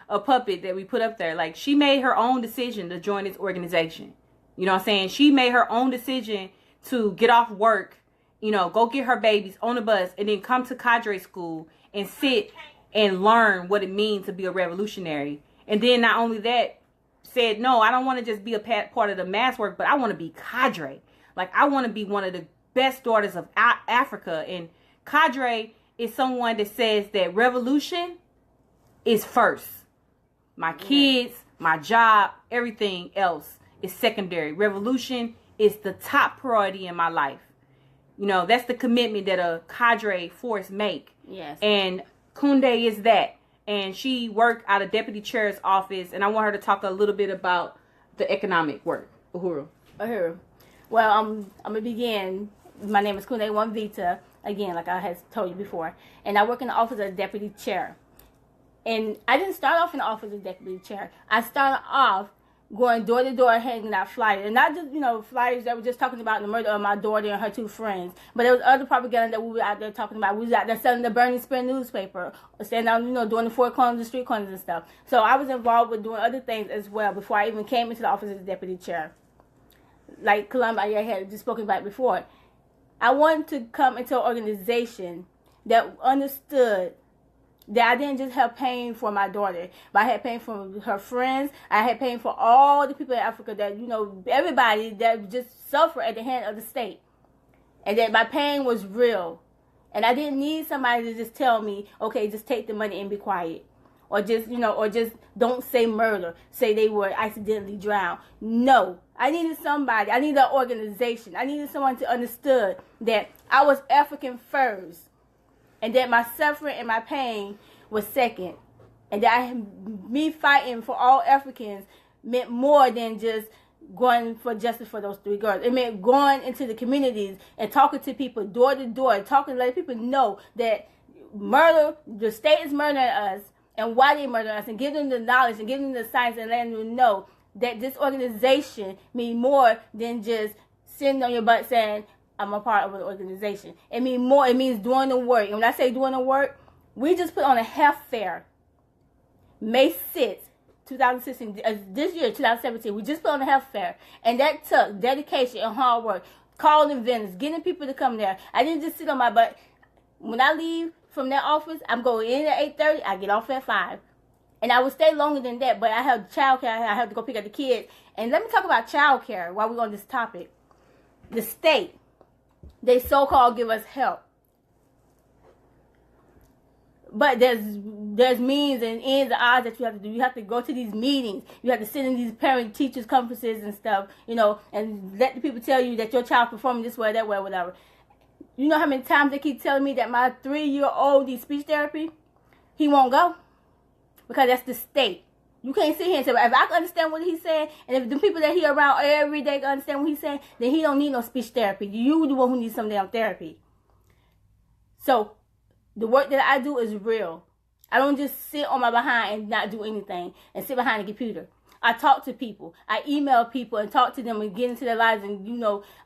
a puppet that we put up there. Like, she made her own decision to join this organization. You know what I'm saying? She made her own decision to get off work, go get her babies on the bus and then come to cadre school and sit and learn what it means to be a revolutionary. And then not only that, said, no, I don't want to just be a part of the mass work, but I want to be cadre. Like, I want to be one of the best daughters of Africa. And cadre is someone that says that revolution is first. My kids, my job, everything else is secondary. Revolution is the top priority in my life. That's the commitment that a cadre force make. Yes. And Kunde is that. And she worked out of deputy chair's office. And I want her to talk a little bit about the economic work. Uhuru. Well, I'm going to begin. My name is Kunde Mwamvita. Again, like I had told you before. And I work in the office of deputy chair. And I didn't start off in the office of deputy chair. I started off going door to door, handing out flyers. And not just, flyers that were just talking about the murder of my daughter and her 2 friends. But there was other propaganda that we were out there talking about. We was out there selling the Burning Spear newspaper. Standing out, doing the 4 corners, the street corners and stuff. So I was involved with doing other things as well before I even came into the office of the deputy chair. Like Kalambayi had just spoken about before. I wanted to come into an organization that understood that I didn't just have pain for my daughter, but I had pain for her friends. I had pain for all the people in Africa that, everybody that just suffered at the hand of the state. And that my pain was real. And I didn't need somebody to just tell me, okay, just take the money and be quiet. Or just, or just don't say murder. Say they were accidentally drowned. No. I needed somebody. I needed an organization. I needed someone to understood that I was African first. And that my suffering and my pain was second. And that me fighting for all Africans meant more than just going for justice for those 3 girls. It meant going into the communities and talking to people door to door, letting people know that the state is murdering us and why they murder us, and giving them the knowledge and giving them the science and letting them know that this organization means more than just sitting on your butt saying, I'm a part of an organization. It means more. It means doing the work. And when I say doing the work, we just put on a health fair. May 6th, 2016, this year, 2017, we just put on a health fair. And that took dedication and hard work. Calling vendors, getting people to come there. I didn't just sit on my butt. When I leave from that office, I'm going in at 8:30. I get off at 5. And I would stay longer than that, but I have childcare. I have to go pick up the kids. And let me talk about childcare while we're on this topic. The state, they so-called give us help. But there's means and ends and odds that you have to do. You have to go to these meetings. You have to sit in these parent-teachers conferences and stuff, and let the people tell you that your child performing this way, that way, whatever. You know how many times they keep telling me that my 3-year-old needs speech therapy? He won't go. Because that's the state. You can't sit here and say, well, if I can understand what he's saying, and if the people that he around every day can understand what he's saying, then he don't need no speech therapy. You the one who needs some damn therapy. So, the work that I do is real. I don't just sit on my behind and not do anything and sit behind a computer. I talk to people. I email people and talk to them and get into their lives. And,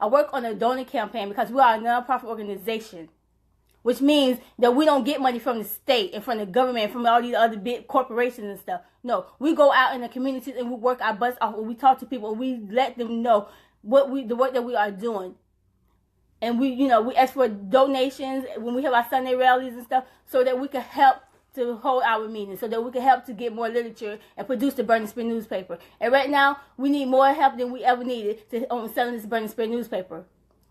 I work on a donor campaign because we are a nonprofit organization. Which means that we don't get money from the state and from the government and from all these other big corporations and stuff. No, we go out in the communities and we work our butts off and we talk to people and we let them know the work that we are doing. And we ask for donations when we have our Sunday rallies and stuff so that we can help to hold our meetings, so that we can help to get more literature and produce the Burning Spear newspaper. And right now, we need more help than we ever needed to selling this Burning Spear newspaper.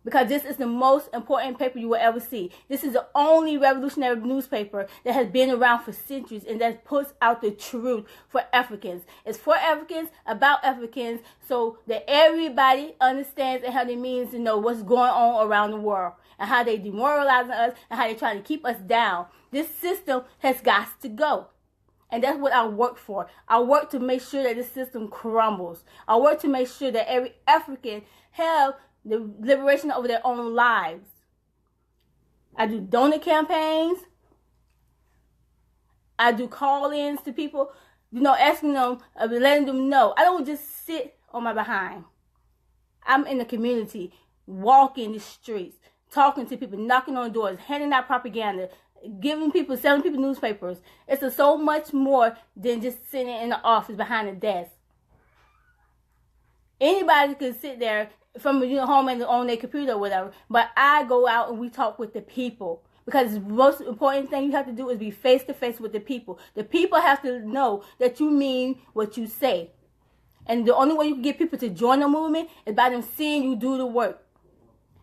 Because this is the most important paper you will ever see. This is the only revolutionary newspaper that has been around for centuries and that puts out the truth for Africans. It's for Africans, about Africans, so that everybody understands and how they means to know what's going on around the world and how they demoralizing us and how they're trying to keep us down. This system has got to go. And that's what I work for. I work to make sure that this system crumbles. I work to make sure that every African have the liberation over their own lives. I do donor campaigns. I do call-ins to people, asking them, letting them know. I don't just sit on my behind. I'm in the community, walking the streets, talking to people, knocking on doors, handing out propaganda, selling people newspapers. It's so much more than just sitting in the office behind a desk. Anybody could sit there from home and on their computer or whatever, but I go out and we talk with the people, because the most important thing you have to do is be face to face with the people. The people have to know that you mean what you say, and the only way you can get people to join the movement is by them seeing you do the work.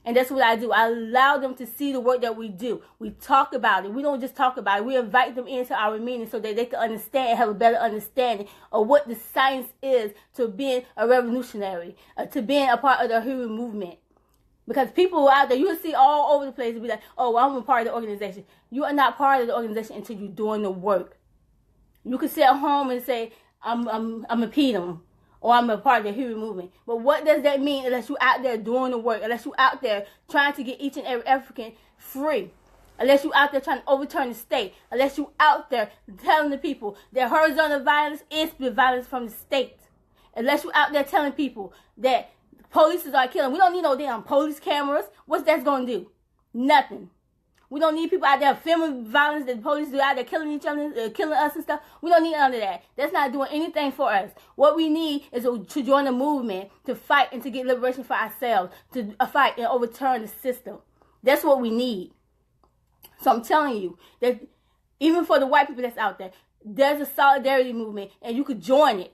And that's what I do. I allow them to see the work that we do. We talk about it. We don't just talk about it. We invite them into our meetings so that they can understand and have a better understanding of what the science is to being a revolutionary, to being a part of the Uhuru movement. Because people out there, you'll see all over the place, be like, oh, well, I'm a part of the organization. You are not part of the organization until you're doing the work. You can sit at home and say, I'm a InPDUM. Or I'm a part of the Uhuru movement. But what does that mean unless you're out there doing the work? Unless you're out there trying to get each and every African free? Unless you're out there trying to overturn the state? Unless you're out there telling the people that horizontal violence is the violence from the state? Unless you're out there telling people that police are killing. We don't need no damn police cameras. What's that going to do? Nothing. We don't need people out there filming violence that the police do out there killing each other, killing us and stuff. We don't need none of that. That's not doing anything for us. What we need is to join the movement, to fight and to get liberation for ourselves, to fight and overturn the system. That's what we need. So I'm telling you that even for the white people that's out there, there's a solidarity movement, and you could join it.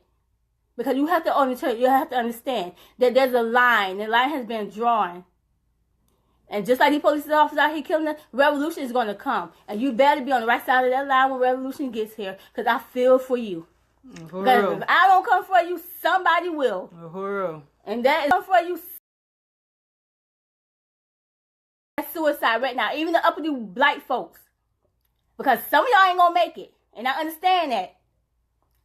Because you have to understand that there's a line. The line has been drawn. And just like the police officers out here killing them, revolution is going to come. And you better be on the right side of that line when revolution gets here. Because I feel for you. Because if I don't come for you, somebody will. Uhuru. And that is come for you. That's suicide right now. Even the uppity black folks. Because some of y'all ain't going to make it. And I understand that.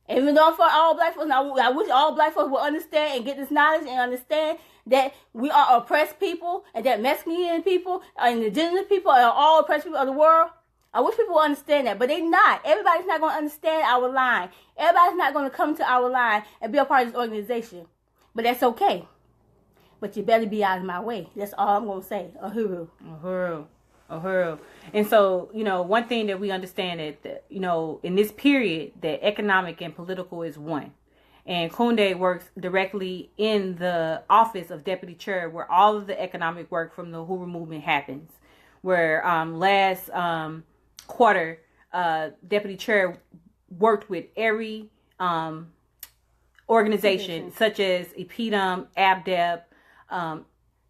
Even though for all black folks, I wish all black folks would understand and get this knowledge and understand that we are oppressed people and that Mexican people and indigenous people are all oppressed people of the world. I wish people would understand that, but they're not. Everybody's not going to understand our line. Everybody's not going to come to our line and be a part of this organization. But that's okay. But you better be out of my way. That's all I'm going to say. Uhuru. Uhuru. Uhuru. And so, one thing that we understand that, in this period, that economic and political is one. And Kunde works directly in the office of deputy chair, where all of the economic work from the Uhuru movement happens. Where last quarter, deputy chair worked with every organization, such as InPDUM, ABDEP,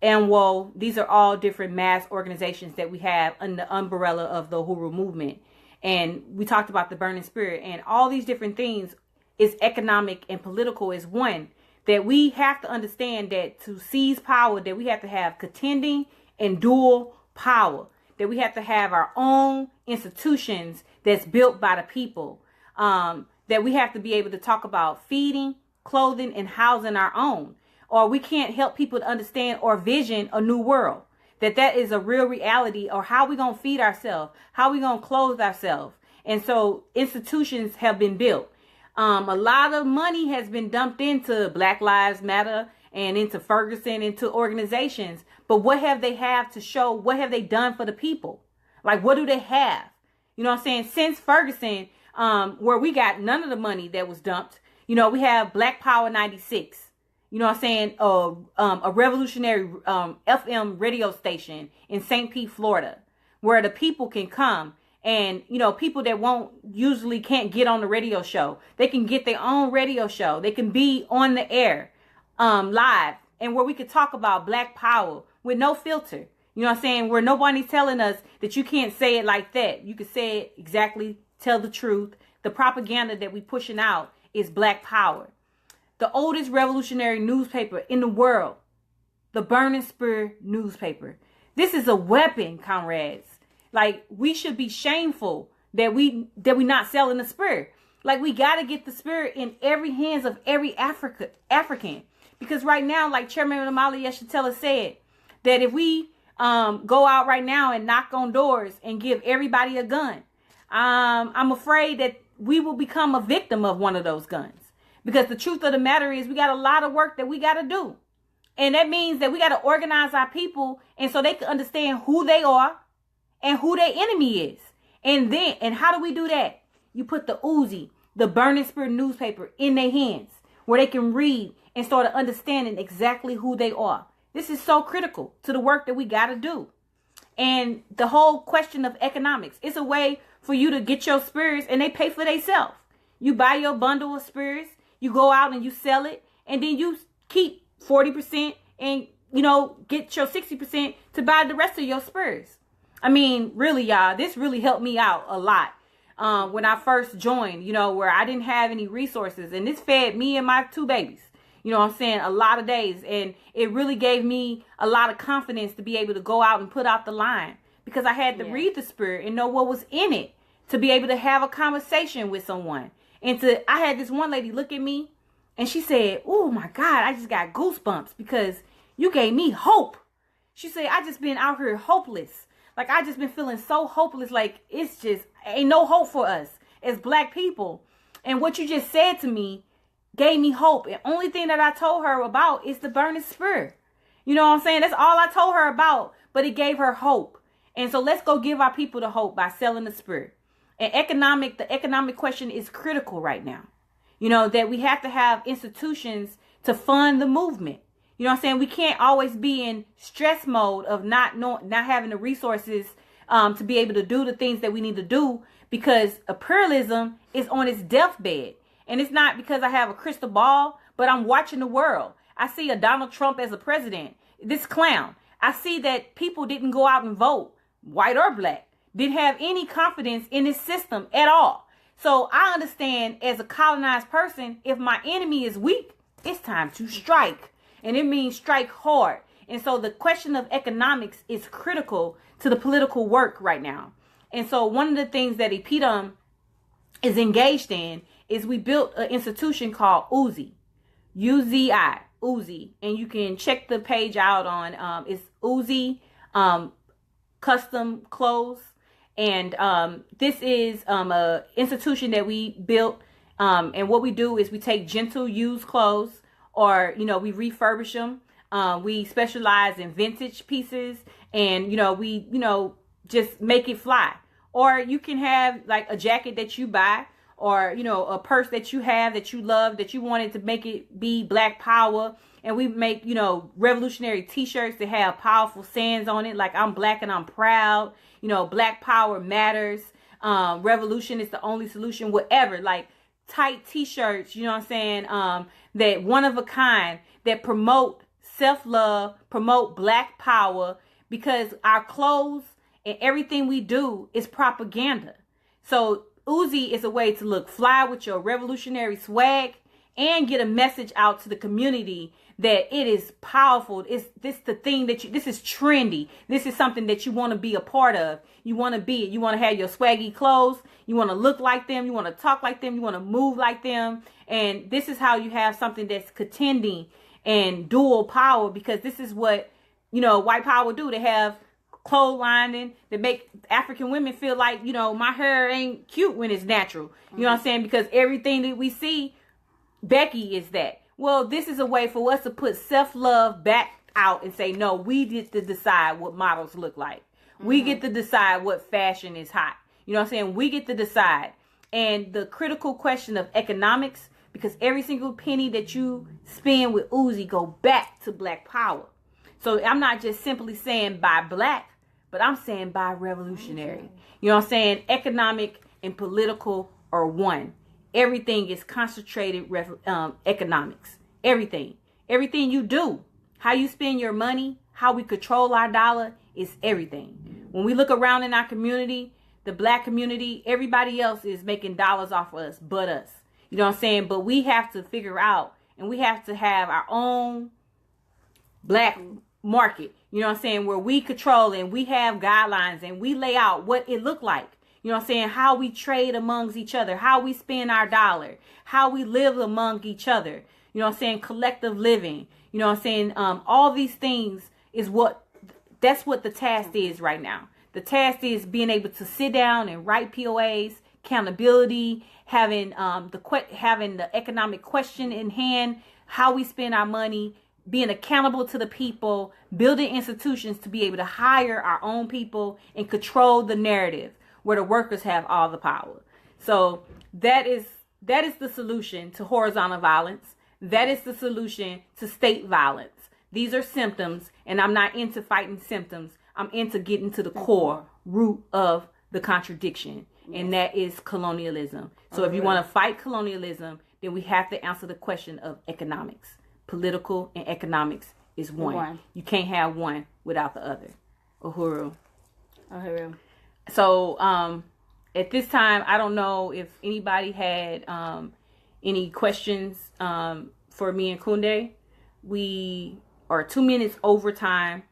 AMWO. These are all different mass organizations that we have under the umbrella of the Uhuru movement. And we talked about the burning spirit, and all these different things is economic and political is one. That we have to understand that to seize power, that we have to have contending and dual power. That we have to have our own institutions that's built by the people. That we have to be able to talk about feeding, clothing, and housing our own. Or we can't help people to understand or vision a new world. That is a real reality, or how we going to feed ourselves, how we going to clothe ourselves. And so institutions have been built. A lot of money has been dumped into Black Lives Matter and into Ferguson, into organizations. But what have they have to show? What have they done for the people? Like, what do they have? You know what I'm saying? Since Ferguson, where we got none of the money that was dumped, we have Black Power 96. You know what I'm saying? A revolutionary FM radio station in St. Pete, Florida, where the people can come and, people that usually can't get on the radio show, they can get their own radio show. They can be on the air live, and where we could talk about Black Power with no filter. You know what I'm saying? Where nobody's telling us that you can't say it like that. You can say it exactly, tell the truth. The propaganda that we pushing out is Black Power. The oldest revolutionary newspaper in the world, the Burning Spear newspaper. This is a weapon, comrades. Like, we should be shameful that we not selling the spear. Like, we got to get the spear in every hands of every African. Because right now, like Chairman Amali Yeshatella said, that if we go out right now and knock on doors and give everybody a gun, I'm afraid that we will become a victim of one of those guns. Because the truth of the matter is we got a lot of work that we got to do. And that means that we got to organize our people, and so they can understand who they are and who their enemy is. And how do we do that? You put the Uzi, the Burning Spear newspaper, in their hands where they can read and start understanding exactly who they are. This is so critical to the work that we got to do. And the whole question of economics, it's a way for you to get your spears, and they pay for themselves. You buy your bundle of spears. You go out and you sell it, and then you keep 40% and, get your 60% to buy the rest of your spurs. I mean, really, y'all, this really helped me out a lot when I first joined, where I didn't have any resources. And this fed me and my 2 babies, you know what I'm saying, a lot of days. And it really gave me a lot of confidence to be able to go out and put out the line, because I had to read the spur and know what was in it to be able to have a conversation with someone. And I had this one lady look at me and she said, "Oh my God, I just got goosebumps because you gave me hope." She said, "I just been out here hopeless. Like, I just been feeling so hopeless. Like, it's just ain't no hope for us as Black people. And what you just said to me gave me hope. And only thing that I told her about is the burning spear. You know what I'm saying? That's all I told her about, but it gave her hope. And so let's go give our people the hope by selling the spear. And the economic question is critical right now. That we have to have institutions to fund the movement. You know what I'm saying? We can't always be in stress mode of not having the resources to be able to do the things that we need to do, because imperialism is on its deathbed. And it's not because I have a crystal ball, but I'm watching the world. I see a Donald Trump as a president, this clown. I see that people didn't go out and vote, white or black, didn't have any confidence in this system at all. So I understand as a colonized person, if my enemy is weak, it's time to strike. And it means strike hard. And so the question of economics is critical to the political work right now. And so one of the things that InPDUM is engaged in is we built an institution called UZI, UZI, UZI. And you can check the page out on, it's UZI Custom Clothes. And this is an institution that we built. And what we do is we take gentle used clothes, or, we refurbish them. We specialize in vintage pieces, and, we, just make it fly. Or you can have like a jacket that you buy, or, a purse that you have that you love, that you wanted to make it be Black Power. And we make, revolutionary t-shirts that have powerful sayings on it, like I'm Black and I'm proud, Black Power matters, revolution is the only solution, whatever, like tight t-shirts, that one of a kind, that promote self-love, promote Black Power, because our clothes and everything we do is propaganda. So Uzi is a way to look fly with your revolutionary swag and get a message out to the community that it is powerful. This the thing that this is trendy. This is something that you want to be a part of. You want to be it. You want to have your swaggy clothes. You want to look like them. You want to talk like them. You want to move like them. And this is how you have something that's contending and dual power, because this is what, white power do. They have clotheslining that make African women feel like, my hair ain't cute when it's natural. You know what I'm saying? Because everything that we see, Becky is that. Well, this is a way for us to put self-love back out and say, no, we get to decide what models look like. We get to decide what fashion is hot. You know what I'm saying? We get to decide. And the critical question of economics, because every single penny that you spend with Uzi go back to Black Power. So I'm not just simply saying buy Black, but I'm saying buy revolutionary. You know what I'm saying? Economic and political are one. Everything is concentrated economics. Everything you do, how you spend your money, how we control our dollar is everything. When we look around in our community, the Black community, everybody else is making dollars off of us but us. You know what I'm saying? But we have to figure out, and we have to have our own Black market. You know what I'm saying? Where we control and we have guidelines and we lay out what it look like. You know what I'm saying? How we trade amongst each other, how we spend our dollar, how we live among each other. You know what I'm saying? Collective living. You know what I'm saying? All these things is that's what the task is right now. The task is being able to sit down and write POAs, accountability, having the economic question in hand, how we spend our money, being accountable to the people, building institutions to be able to hire our own people and control the narrative, where the workers have all the power. So that is the solution to horizontal violence. That is the solution to state violence. These are symptoms, and I'm not into fighting symptoms. I'm into getting to the core root of the contradiction, and that is colonialism. So if you want to fight colonialism, then we have to answer the question of economics. Political and economics is one. You can't have one without the other. Uhuru. So at this time, I don't know if anybody had any questions for me and Kunde. We are 2 minutes over time.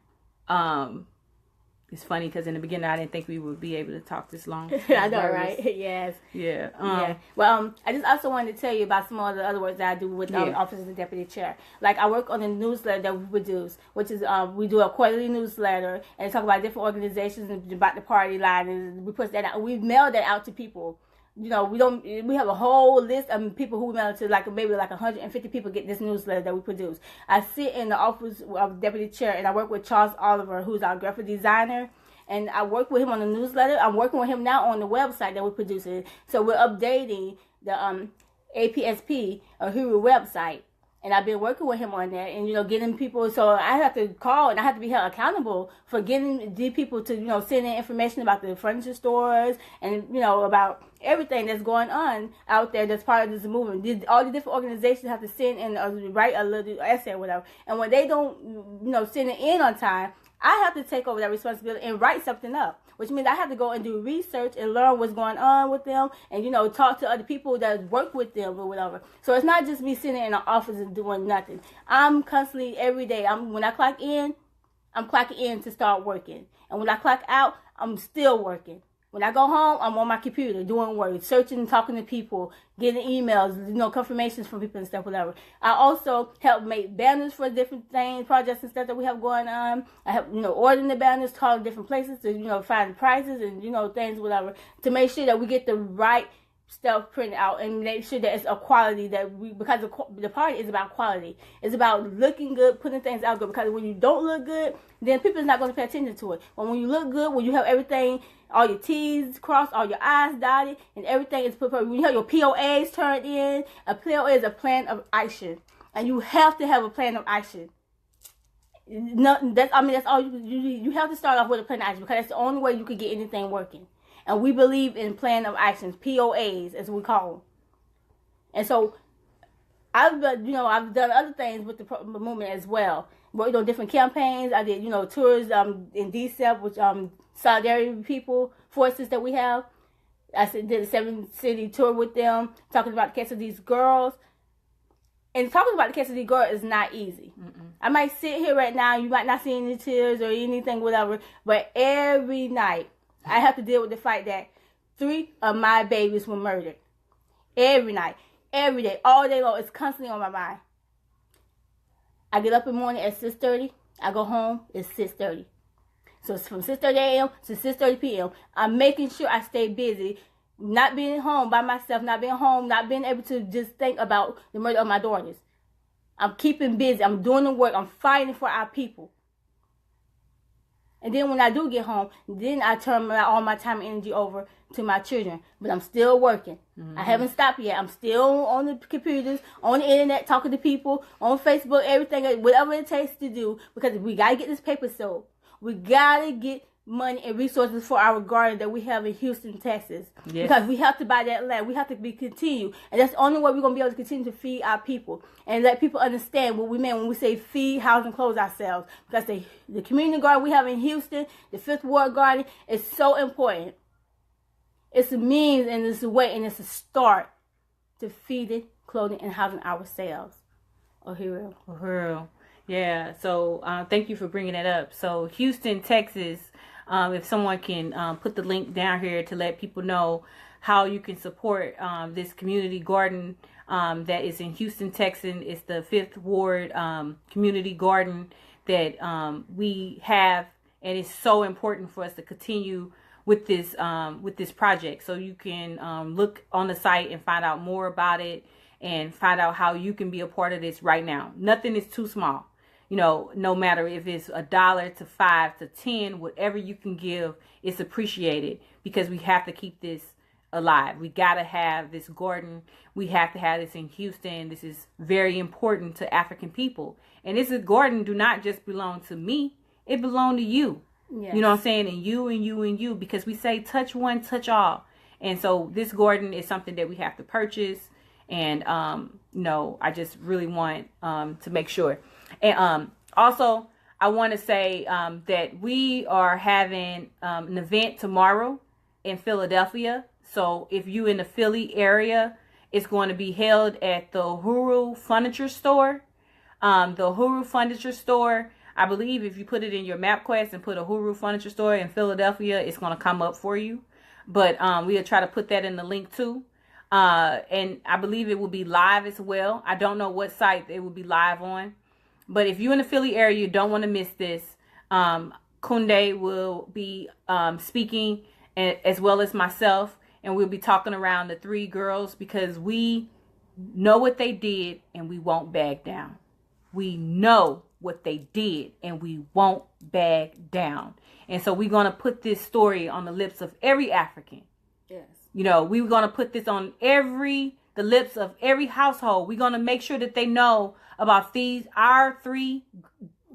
It's funny because in the beginning I didn't think we would be able to talk this long. I know, right? Yes. Yeah. Yeah. Well, I just also wanted to tell you about some of the other work that I do with Office of the Deputy Chair. Like, I work on a newsletter that we produce, which is we do a quarterly newsletter and talk about different organizations and about the party line, and we put that out. We mail that out to people. We have a whole list of people who we mail to, like maybe like 150 people get this newsletter that we produce. I sit in the office of Deputy Chair, and I work with Charles Oliver, who's our graphic designer, and I work with him on the newsletter. I'm working with him now on the website that we're producing. So we're updating the APSP Uhuru website, And I've been working with him on that and, getting people. So I have to call and I have to be held accountable for getting these people to, send in information about the furniture stores and, about everything that's going on out there that's part of this movement. All the different organizations have to send and write a little essay or whatever. And when they don't, send it in on time, I have to take over that responsibility and write something up. Which means I have to go and do research and learn what's going on with them and, talk to other people that work with them or whatever. So it's not just me sitting in an office and doing nothing. I'm constantly, every day, when I clock in, I'm clocking in to start working. And when I clock out, I'm still working. When I go home, I'm on my computer doing work, searching and talking to people, getting emails, confirmations from people and stuff, whatever. I also help make banners for different things, projects and stuff that we have going on. I help, ordering the banners, calling different places to, find prices and, things, whatever, to make sure that we get the right stuff printed out and make sure that it's a quality because the party is about quality. It's about looking good, putting things out good, because when you don't look good, then people are not going to pay attention to it. But when you look good, when you have everything, all your T's crossed, all your I's dotted, and everything is put, when you have your POAs turned in, a POA is a plan of action. And you have to have a plan of action. That's all you have to start off with a plan of action, because that's the only way you can get anything working. And we believe in plan of actions, POAs, as we call them. And so, I've done other things with the movement as well. Worked on different campaigns. I did, tours in DCEP, which solidarity people, forces that we have. I did a 7-city tour with them, talking about the case of these girls. And talking about the case of these girls is not easy. Mm-mm. I might sit here right now, you might not see any tears or anything, whatever, but every night, I have to deal with the fact that 3 of my babies were murdered. Every night, every day, all day long. It's constantly on my mind. I get up in the morning at 6:30. I go home, it's 6:30. So it's from 6:30 a.m. to 6:30 p.m. I'm making sure I stay busy, not being home by myself, not being home, not being able to just think about the murder of my daughters. I'm keeping busy. I'm doing the work. I'm fighting for our people. And then when I do get home, then I turn all my time and energy over to my children. But I'm still working. Mm-hmm. I haven't stopped yet. I'm still on the computers, on the internet, talking to people, on Facebook, everything, whatever it takes to do. Because we got to get this paper sold. We got to get money and resources for our garden that we have in Houston, Texas. Yes. Because we have to buy that land. We have to continue. And that's the only way we're going to be able to continue to feed our people. And let people understand what we mean when we say feed, house, and clothe ourselves. Because the community garden we have in Houston, the 5th Ward garden, is so important. It's a means and it's a way and it's a start to feeding, clothing, and housing ourselves. Uhuru. Yeah. So thank you for bringing that up. So Houston, Texas. If someone can put the link down here to let people know how you can support this community garden that is in Houston, Texas. It's the 5th Ward community garden that we have, and it's so important for us to continue with this project. So you can look on the site and find out more about it and find out how you can be a part of this right now. Nothing is too small. No matter if it's $1 to $5 to $10, whatever you can give, it's appreciated, because we have to keep this alive. We got to have this garden. We have to have this in Houston. This is very important to African people. And this garden do not just belong to me. It belongs to you. Yes. You know what I'm saying? And you and you and you, because we say touch one, touch all. And so this garden is something that we have to purchase. And, I just really want to make sure. And also, I want to say that we are having an event tomorrow in Philadelphia. So if you in the Philly area, it's going to be held at the Uhuru Furniture Store. The Uhuru Furniture Store, I believe if you put it in your MapQuest and put Uhuru Furniture Store in Philadelphia, it's going to come up for you. But we'll try to put that in the link too. And I believe it will be live as well. I don't know what site it will be live on. But if you're in the Philly area, you don't want to miss this. Kunde will be speaking, as well as myself. And we'll be talking around the 3 girls, because we know what they did and we won't back down. We know what they did and we won't back down. And so we're going to put this story on the lips of every African. Yes. We're going to put this on every the lips of every household. We're going to make sure that they know about our 3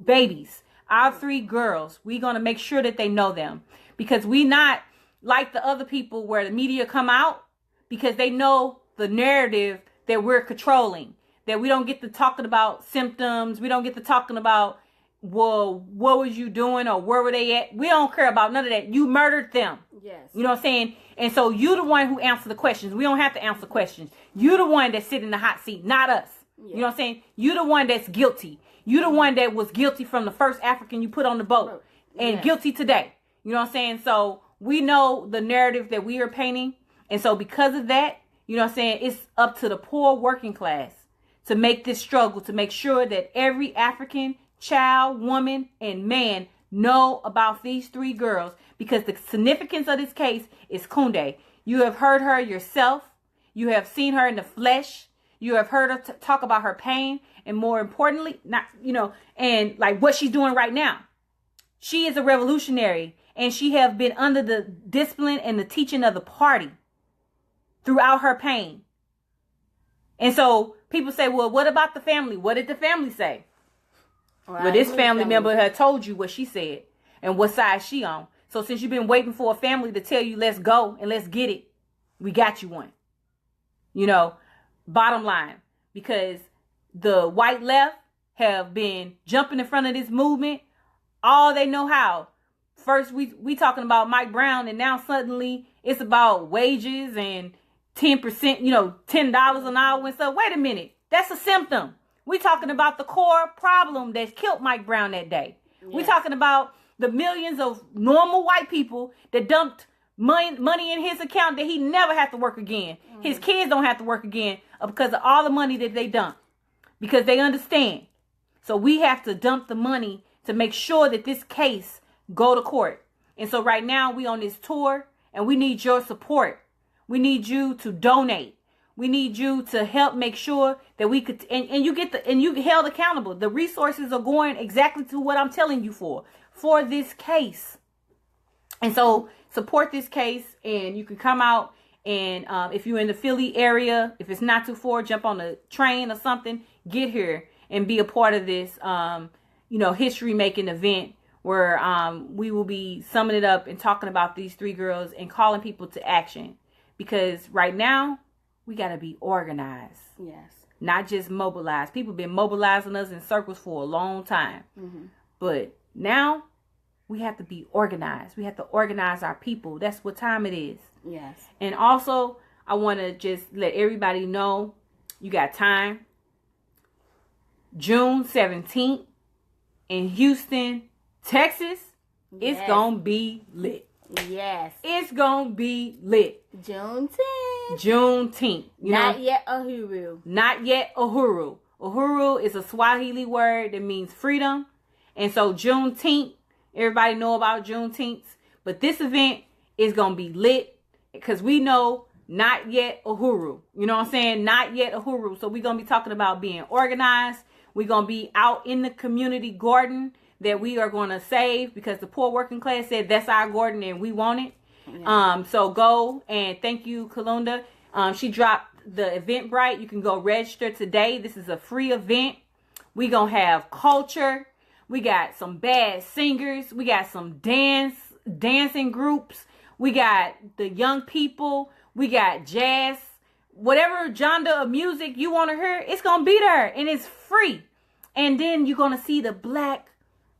babies, our 3 girls. We're going to make sure that they know them, because we not like the other people where the media come out because they know the narrative that we're controlling, that we don't get to talking about symptoms. We don't get to talking about, well, what was you doing or where were they at? We don't care about none of that. You murdered them. Yes. You know what I'm saying? And so you the one who answer the questions. We don't have to answer questions. You the one that sit in the hot seat, not us. Yeah. You know what I'm saying? You the one that's guilty. You the one that was guilty from the first African you put on the boat and guilty today. You know what I'm saying? So we know the narrative that we are painting. And so because of that, you know what I'm saying, it's up to the poor working class to make this struggle, to make sure that every African child, woman, and man know about these 3 girls, because the significance of this case is Kunde. You have heard her yourself. You have seen her in the flesh. You have heard her talk about her pain, and more importantly, and like what she's doing right now. She is a revolutionary, and she have been under the discipline and the teaching of the party throughout her pain. And so people say, well, what about the family? What did the family say? Well, this family member had told you what she said and what side she on. So since you've been waiting for a family to tell you, let's go and let's get it, we got you one. Bottom line, because the white left have been jumping in front of this movement all they know how. First, we talking about Mike Brown, and now suddenly it's about wages and 10%, $10 an hour and stuff. Wait a minute. That's a symptom. We talking about the core problem that killed Mike Brown that day. Yes. We talking about the millions of normal white people that dumped money in his account that he never had to work again. Mm-hmm. His kids don't have to work again because of all the money that they dumped, because they understand. So we have to dump the money to make sure that this case go to court. And so right now we on this tour, and we need your support. We need you to donate. We need you to help make sure that we could, and you get held accountable. The resources are going exactly to what I'm telling you for this case. And so support this case, and you can come out, and if you're in the Philly area, if it's not too far, jump on a train or something, get here and be a part of this, history making event where we will be summing it up and talking about these 3 girls and calling people to action. Because right now, we got to be organized. Yes. Not just mobilized. People have been mobilizing us in circles for a long time. Mm-hmm. But now, we have to be organized. We have to organize our people. That's what time it is. Yes. And also, I want to just let everybody know, you got time. June 17th in Houston, Texas, it's going to be lit. Yes. It's going to be lit. Juneteenth. Not yet Uhuru. Not yet Uhuru. Uhuru is a Swahili word that means freedom. And so Juneteenth, everybody know about Juneteenth. But this event is going to be lit because we know not yet Uhuru. You know what I'm saying? Not yet Uhuru. So we're going to be talking about being organized. We're going to be out in the community garden that we are going to save, because the poor working class said that's our garden and we want it. Yeah. So go, and thank you, Kalunda. She dropped the Eventbrite. You can go register today. This is a free event. We going to have culture. We got some bad singers. We got some dancing groups. We got the young people. We got jazz. Whatever genre of music you want to hear, it's going to be there, and it's free. And then you're going to see the black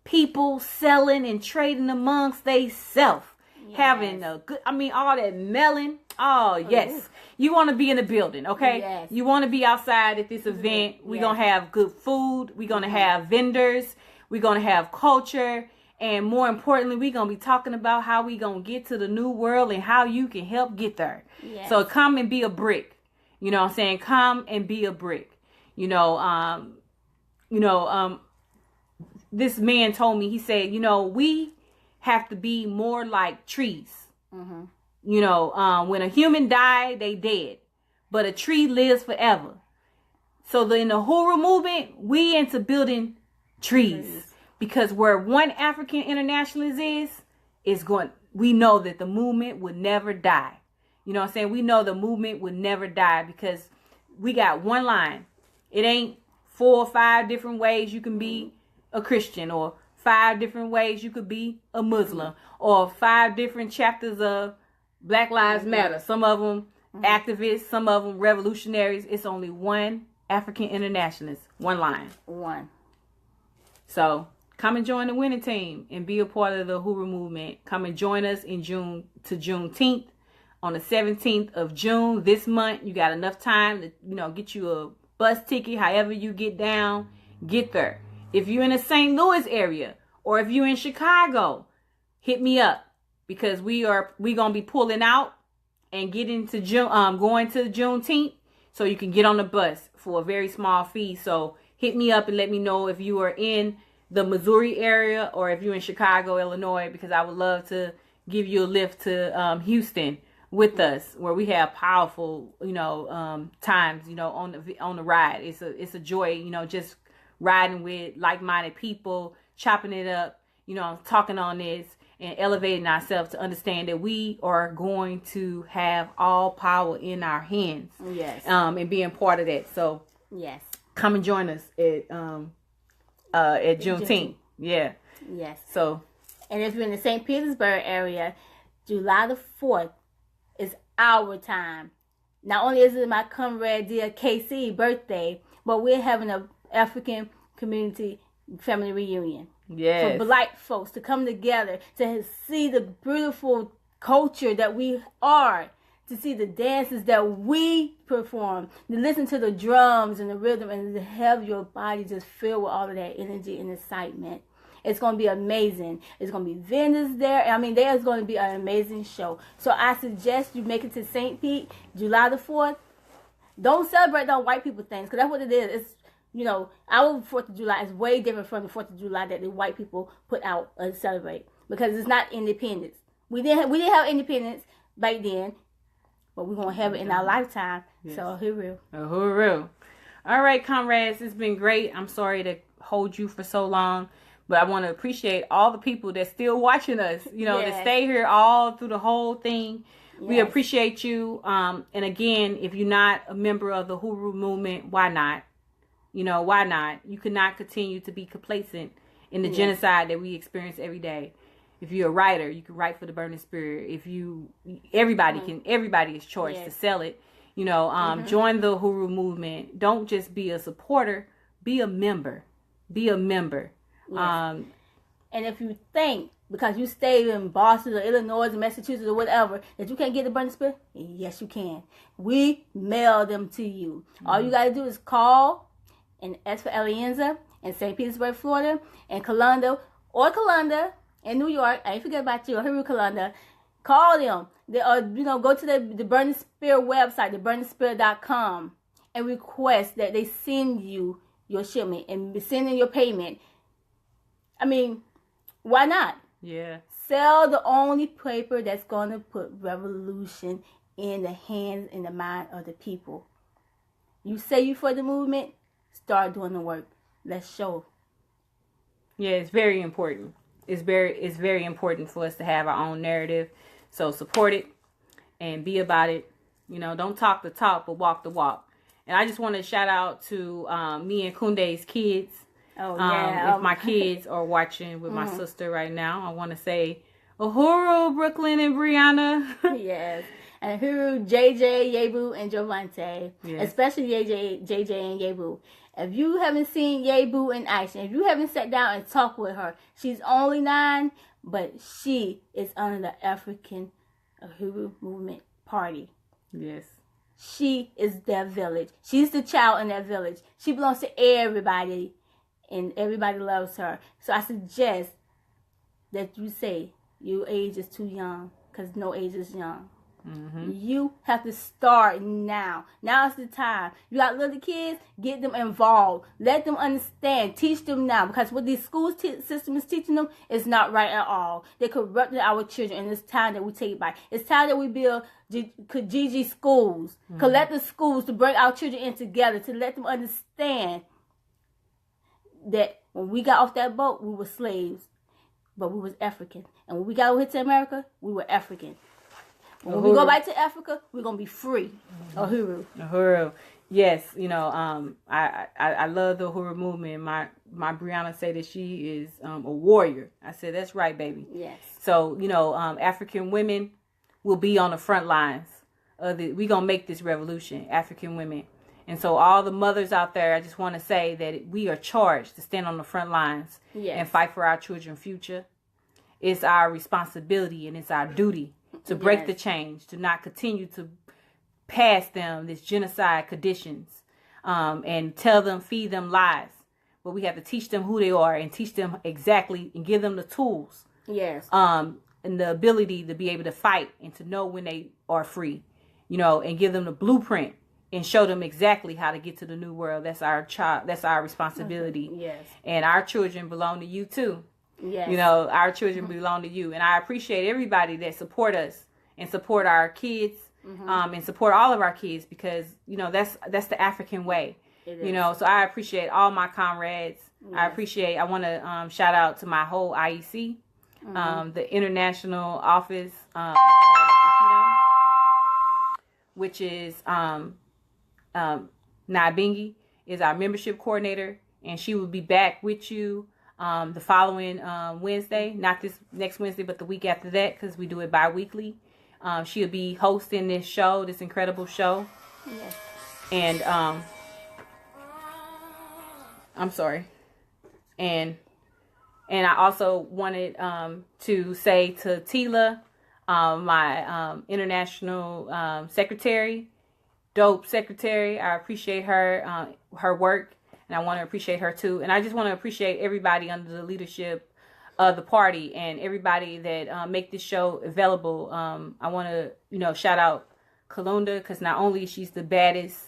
people selling and trading amongst they self. Yes. Having a good, all that melon. Oh, yes. Ooh. You want to be in the building, okay? Yes. You want to be outside at this event. We're going to have good food. We're going to have vendors. We're going to have culture. And more importantly, we're going to be talking about how we're going to get to the new world and how you can help get there. Yes. So come and be a brick. You know what I'm saying? Come and be a brick. This man told me, he said, we have to be more like trees. Mm-hmm. When a human die, they dead. But a tree lives forever. So in the Uhuru movement, we into building trees. Because where one African internationalist we know that the movement would never die. You know what I'm saying? We know the movement would never die, because we got one line. It ain't 4 or 5 different ways you can be a Christian, or 5 different ways you could be a Muslim, or 5 different chapters of Black Lives Matter. Some of them activists, some of them revolutionaries. It's only one African internationalist, one line. One. So come and join the winning team and be a part of the Uhuru movement. Come and join us in Juneteenth on the 17th of June this month. You got enough time to, get you a bus ticket. However you get down, get there. If you're in the St. Louis area, or if you're in Chicago, hit me up, because we gonna be pulling out and getting to going to Juneteenth, so you can get on the bus for a very small fee. So hit me up and let me know if you are in the Missouri area or if you're in Chicago, Illinois, because I would love to give you a lift to Houston with us, where we have powerful, times, on the ride. It's a joy, just riding with like-minded people, chopping it up, talking on this and elevating ourselves to understand that we are going to have all power in our hands. Yes. And being part of that. So yes, come and join us at Juneteenth. Yeah. Yes. So, and if you're in the St. Petersburg area, July the 4th is our time. Not only is it my comrade dear KC birthday, but we're having a African community family reunion. yes. For Black folks to come together, to see the beautiful culture that we are, to see the dances that we perform, to listen to the drums and the rhythm, and to have your body just filled with all of that energy and excitement. It's going to be amazing. It's going to be vendors there. I mean, there's going to be an amazing show. So I suggest you make it to St. Pete, July the 4th. Don't celebrate those white people things, because that's what it is. It's, our 4th of July is way different from the 4th of July that the white people put out and celebrate, because it's not independence. We didn't have independence back then, but we're going to have it in our lifetime. Yes. So, Uhuru. Uhuru. All right, comrades, it's been great. I'm sorry to hold you for so long, but I want to appreciate all the people that's still watching us, that stay here all through the whole thing. Yes. We appreciate you. And again, if you're not a member of the Uhuru movement, why not? Why not? You cannot continue to be complacent in the genocide that we experience every day. If you're a writer, you can write for the Burning Spirit. Everybody is choice to sell it. Join the Uhuru movement. Don't just be a supporter, be a member. Be a member. Yes. And if you think, because you stay in Boston or Illinois or Massachusetts or whatever, that you can't get the Burning Spirit, yes, you can. We mail them to you. All you got to do is call and ask for Alianza in St. Petersburg, Florida, and Colunda in New York. I ain't forget about you, Uhuru Colunda. Call them. Go to the Burning Spirit website, theburningspirit.com, and request that they send you your shipment and send in your payment. I mean, why not? Yeah. Sell the only paper that's going to put revolution in the hands and the mind of the people. You say you for the movement, start doing the work. Let's show. Yeah, it's very important. It's very important for us to have our own narrative. So support it and be about it. Don't talk the talk, but walk the walk. And I just want to shout out to me and Kunde's kids. Oh, yeah. If my kids are watching with my sister right now, I want to say Uhuru, Brooklyn, and Brianna. Yes. And Uhuru, JJ, Yebu, and Javante. Yes. Especially JJ and Yebu. If you haven't seen Yebu in action, if you haven't sat down and talked with her, she's only 9, but she is under the African Uhuru Movement Party. Yes. She is their village. She's the child in that village. She belongs to everybody, and everybody loves her. So I suggest that you say your age is too young, because no age is young. Mm-hmm. You have to start now. Now is the time. You got little kids, get them involved. Let them understand. Teach them now, because what these school system is teaching them is not right at all. They corrupted our children, and it's time that we take it back. It's time that we build GG schools, collective schools, to bring our children in together, to let them understand that when we got off that boat, we were slaves, but we was African. And when we got over here to America, we were African. When we go back to Africa, we're going to be free. Uhuru. Uhuru. Yes, I love the Uhuru movement. My Brianna say that she is a warrior. I said, that's right, baby. Yes. So, African women will be on the front lines. We going to make this revolution, African women. And so all the mothers out there, I just want to say that we are charged to stand on the front lines and fight for our children's future. It's our responsibility and it's our duty to break the change, to not continue to pass them this genocide conditions and feed them lies. But we have to teach them who they are and teach them exactly and give them the tools. Yes. And the ability to be able to fight and to know when they are free, and give them the blueprint and show them exactly how to get to the new world. That's our responsibility. Yes. And our children belong to you too. Yes. Our children belong to you. And I appreciate everybody that support us and support our kids, and support all of our kids because, that's the African way. It is. So I appreciate all my comrades. Yes. I want to shout out to my whole IEC, the International Office, which is Nabingi is our membership coordinator, and she will be back with you the following Wednesday, not this next Wednesday, but the week after that, because we do it bi-weekly. She'll be hosting this incredible show. Yes. And I'm sorry. And I also wanted to say to Tila, my international secretary, dope secretary. I appreciate her work, and I want to appreciate her too. And I just want to appreciate everybody under the leadership of the party and everybody that make this show available. I want to shout out Kalunda, because not only she's the baddest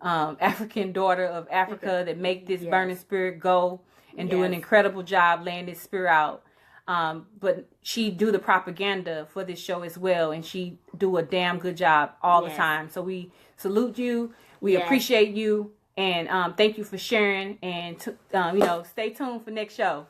African daughter of Africa that make this burning spirit go and do an incredible job laying this spirit out. But she do the propaganda for this show as well, and she do a damn good job all the time. So we salute you. We appreciate you, and thank you for sharing. And stay tuned for next show.